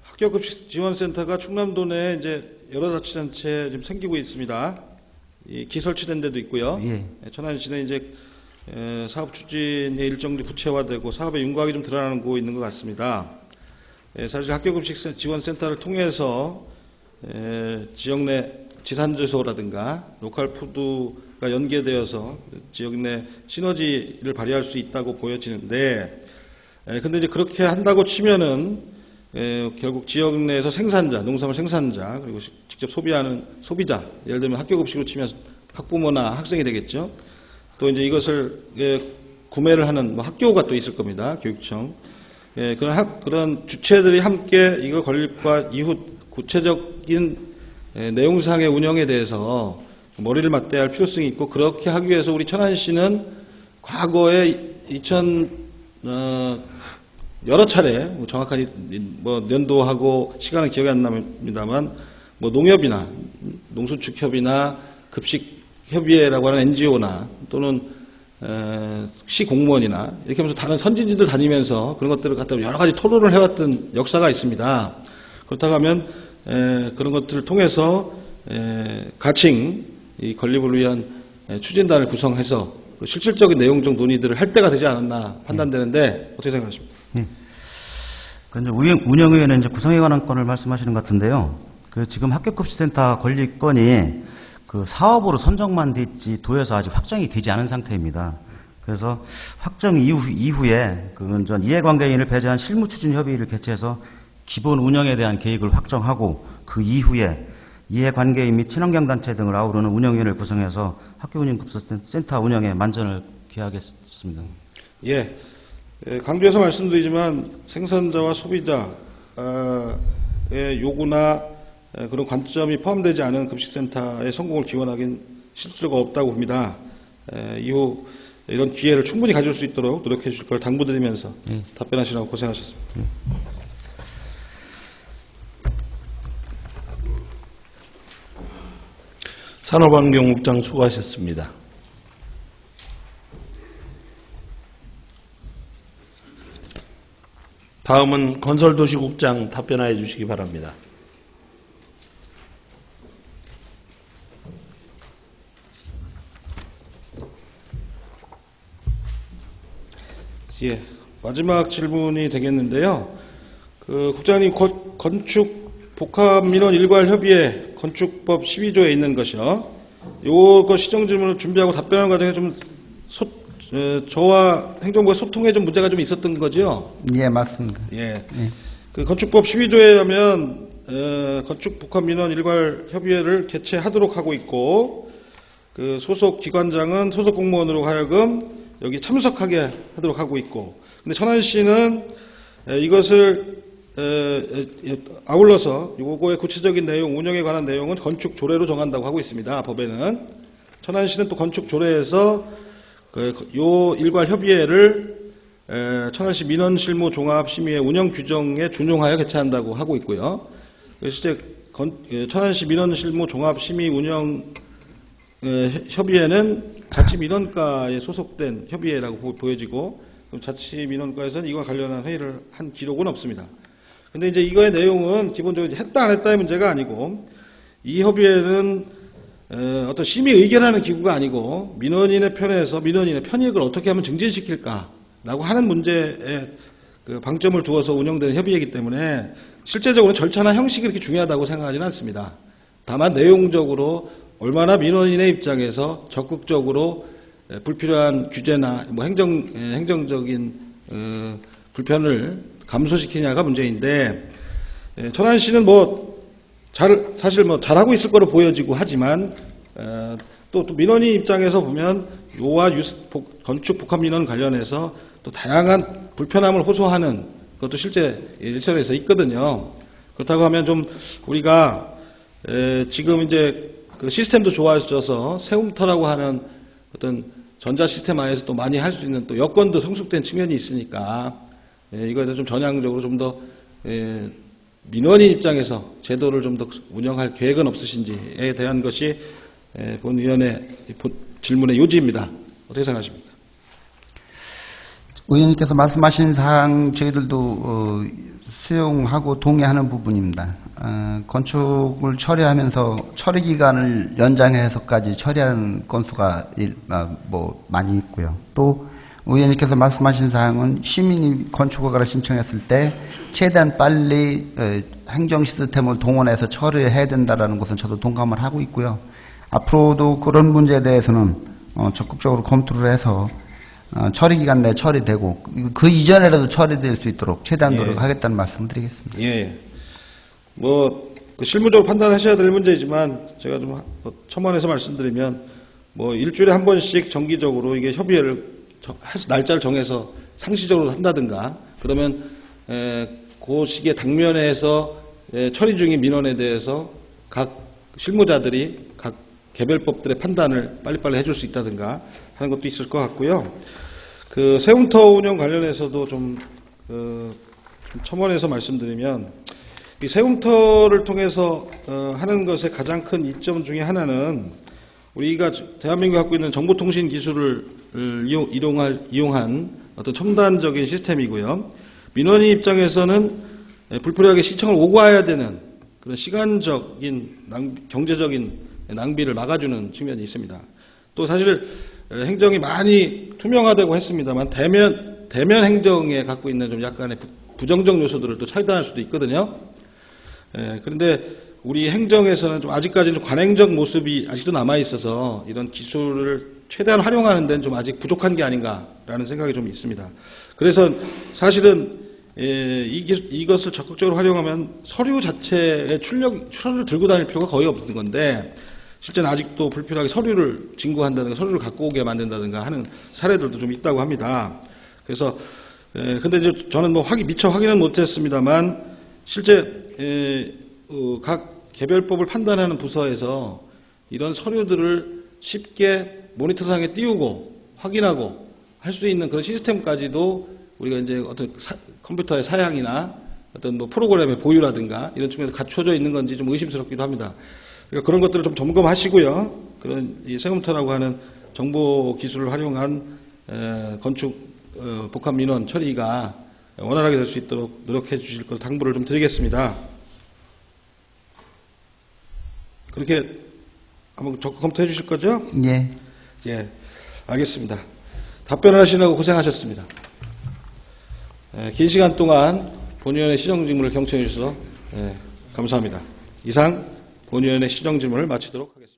학교급식지원센터가 충남도 내에 이제 여러 자치단체 지금 생기고 있습니다. 기설치된 데도 있고요. 예. 천안시는 이제 사업 추진의 일정이 구체화되고 사업의 윤곽이 좀 드러나고 있는 것 같습니다. 사실 학교급식지원센터를 통해서 지역 내 지산주소라든가 로컬 푸드가 연계되어서 지역 내 시너지를 발휘할 수 있다고 보여지는데, 근데 이제 그렇게 한다고 치면은 결국 지역 내에서 생산자, 농산물 생산자, 그리고 직접 소비하는 소비자, 예를 들면 학교급식으로 치면 학부모나 학생이 되겠죠. 또 이제 이것을 구매를 하는 학교가 또 있을 겁니다. 교육청. 그런 주체들이 함께 이거 건립과 이후 구체적인 내용상의 운영에 대해서 머리를 맞대야 할 필요성이 있고, 그렇게 하기 위해서 우리 천안시는 과거에 여러 차례 정확하게 연도하고 시간은 기억이 안 납니다만 농협이나 농수축협이나 급식협의회라고 하는 NGO나 또는 시 공무원이나 이렇게 하면서 다른 선진지들 다니면서 그런 것들을 갖다 여러 가지 토론을 해왔던 역사가 있습니다. 그렇다고 하면 그런 것들을 통해서 가칭 이 건립을 위한 추진단을 구성해서 실질적인 내용적 논의들을 할 때가 되지 않았나 판단되는데 어떻게 생각하십니까? 그 이제 운영위원회 이제 구성에 관한 건을 말씀하시는 것 같은데요. 그 지금 학교급식센터 건립건이 그 사업으로 선정만 됐지 도에서 아직 확정이 되지 않은 상태입니다. 그래서 확정 이후에 그 이해관계인을 배제한 실무추진협의회를 개최해서 기본 운영에 대한 계획을 확정하고 그 이후에 이해관계인 및 친환경단체 등을 아우르는 운영위원회를 구성해서 학교운영급식센터 운영에 만전을 기하겠습니다. 예, 강조해서 말씀드리지만 생산자와 소비자의 요구나 그런 관점이 포함되지 않은 급식센터의 성공을 기원하기는 실수가 없다고 봅니다. 이후 이런 기회를 충분히 가질 수 있도록 노력해 주실 걸 당부드리면서 답변하시라고 고생하셨습니다. 산업환경국장 수고하셨습니다. 다음은 건설도시국장 답변하여 주시기 바랍니다. 예, 마지막 질문이 되겠는데요. 그 국장님 건축 복합민원 일괄협의회 건축법 12조에 있는 것이요. 요거 시정 질문을 준비하고 답변하는 과정에 좀 저와 행정부의 소통에 좀 문제가 좀 있었던 거죠? 예, 맞습니다. 예. 그 건축법 12조에 하면 건축 복합민원 일괄협의회를 개최하도록 하고 있고 그 소속 기관장은 소속 공무원으로 하여금 여기 참석하게 하도록 하고 있고, 근데 천안시는 이것을 아울러서 요거의 구체적인 내용, 운영에 관한 내용은 건축 조례로 정한다고 하고 있습니다. 법에는. 천안시는 또 건축 조례에서 요 일괄 협의회를 천안시 민원실무 종합심의회 운영 규정에 준용하여 개최한다고 하고 있고요. 실제 천안시 민원실무 종합심의 운영 협의회는 자치민원과에 소속된 협의회라고 보여지고, 자치민원과에서는 이와 관련한 회의를 한 기록은 없습니다. 근데 이제 이거의 내용은 기본적으로 했다 안 했다의 문제가 아니고, 이 협의회는 어떤 심의 의견하는 기구가 아니고 민원인의 편에서 민원인의 편익을 어떻게 하면 증진시킬까라고 하는 문제에 그 방점을 두어서 운영되는 협의회이기 때문에 실제적으로 절차나 형식이 그렇게 중요하다고 생각하지는 않습니다. 다만 내용적으로 얼마나 민원인의 입장에서 적극적으로 불필요한 규제나 뭐 행정적인 불편을 감소시키냐가 문제인데, 천안시는 사실 잘하고 있을 거로 보여지고 하지만 또 민원인 입장에서 보면 요와 건축 복합 민원 관련해서 또 다양한 불편함을 호소하는 것도 실제 일선에서 있거든요. 그렇다고 하면 좀 우리가 지금 이제 그 시스템도 좋아져서 세움터라고 하는 어떤 전자 시스템 안에서 또 많이 할 수 있는 또 여건도 성숙된 측면이 있으니까 이거에서 좀 전향적으로 좀 더 민원인 입장에서 제도를 좀 더 운영할 계획은 없으신지에 대한 것이 본 위원회 질문의 요지입니다. 어떻게 생각하십니까? 의원님께서 말씀하신 사항 저희들도 수용하고 동의하는 부분입니다. 건축을 처리하면서 처리 기간을 연장해서까지 처리하는 건수가 많이 있고요. 또 의원님께서 말씀하신 사항은 시민이 건축허가를 신청했을 때 최대한 빨리 행정 시스템을 동원해서 처리해야 된다는 것은 저도 동감을 하고 있고요. 앞으로도 그런 문제에 대해서는 적극적으로 검토를 해서 처리 기간 내에 처리되고 그 이전에라도 처리될 수 있도록 최대한 노력하겠다는 말씀을 드리겠습니다. 예. 실무적으로 판단하셔야 될 문제이지만 제가 좀 첨언해서 말씀드리면 일주일에 한 번씩 정기적으로 이게 협의회를 날짜를 정해서 상시적으로 한다든가, 그러면 그 시기에 당면에서 처리 중인 민원에 대해서 각 실무자들이 각 개별법들의 판단을 빨리빨리 해줄 수 있다든가 하는 것도 있을 것 같고요. 그 세움터 운영 관련해서도 좀 첨언해서 말씀드리면, 이 세움터를 통해서 하는 것의 가장 큰 이점 중에 하나는 우리가 대한민국이 갖고 있는 정보통신 기술을 이용한 어떤 첨단적인 시스템이고요. 민원인 입장에서는 불필요하게 시청을 오고 와야 되는 그런 시간적인 경제적인 낭비를 막아주는 측면이 있습니다. 또 사실 행정이 많이 투명화되고 했습니다만 대면 행정에 갖고 있는 좀 약간의 부정적 요소들을 또 차단할 수도 있거든요. 그런데 우리 행정에서는 좀 아직까지는 관행적 모습이 아직도 남아 있어서 이런 기술을 최대한 활용하는 데는 좀 아직 부족한 게 아닌가라는 생각이 좀 있습니다. 그래서 사실은 이것을 적극적으로 활용하면 서류 자체의 서류를 들고 다닐 필요가 거의 없는 건데 실제는 아직도 불필요하게 서류를 진구한다든가 서류를 갖고 오게 만든다든가 하는 사례들도 좀 있다고 합니다. 그래서 근데 이제 저는 뭐 미처 확인은 못했습니다만 실제 각 개별법을 판단하는 부서에서 이런 서류들을 쉽게 모니터상에 띄우고 확인하고 할 수 있는 그런 시스템까지도 우리가 이제 어떤 컴퓨터의 사양이나 어떤 뭐 프로그램의 보유라든가 이런 측면에서 갖춰져 있는 건지 좀 의심스럽기도 합니다. 그러니까 그런 것들을 좀 점검하시고요. 그런 이 세금터라고 하는 정보 기술을 활용한 건축 복합 민원 처리가 원활하게 될 수 있도록 노력해 주실 것을 당부를 좀 드리겠습니다. 그렇게 한번 적극 검토해 주실 거죠? 예. 예, 알겠습니다. 답변을 하시느라고 고생하셨습니다. 긴 시간 동안 본위원회 시정질문을 경청해 주셔서 감사합니다. 이상 본위원회 시정질문을 마치도록 하겠습니다.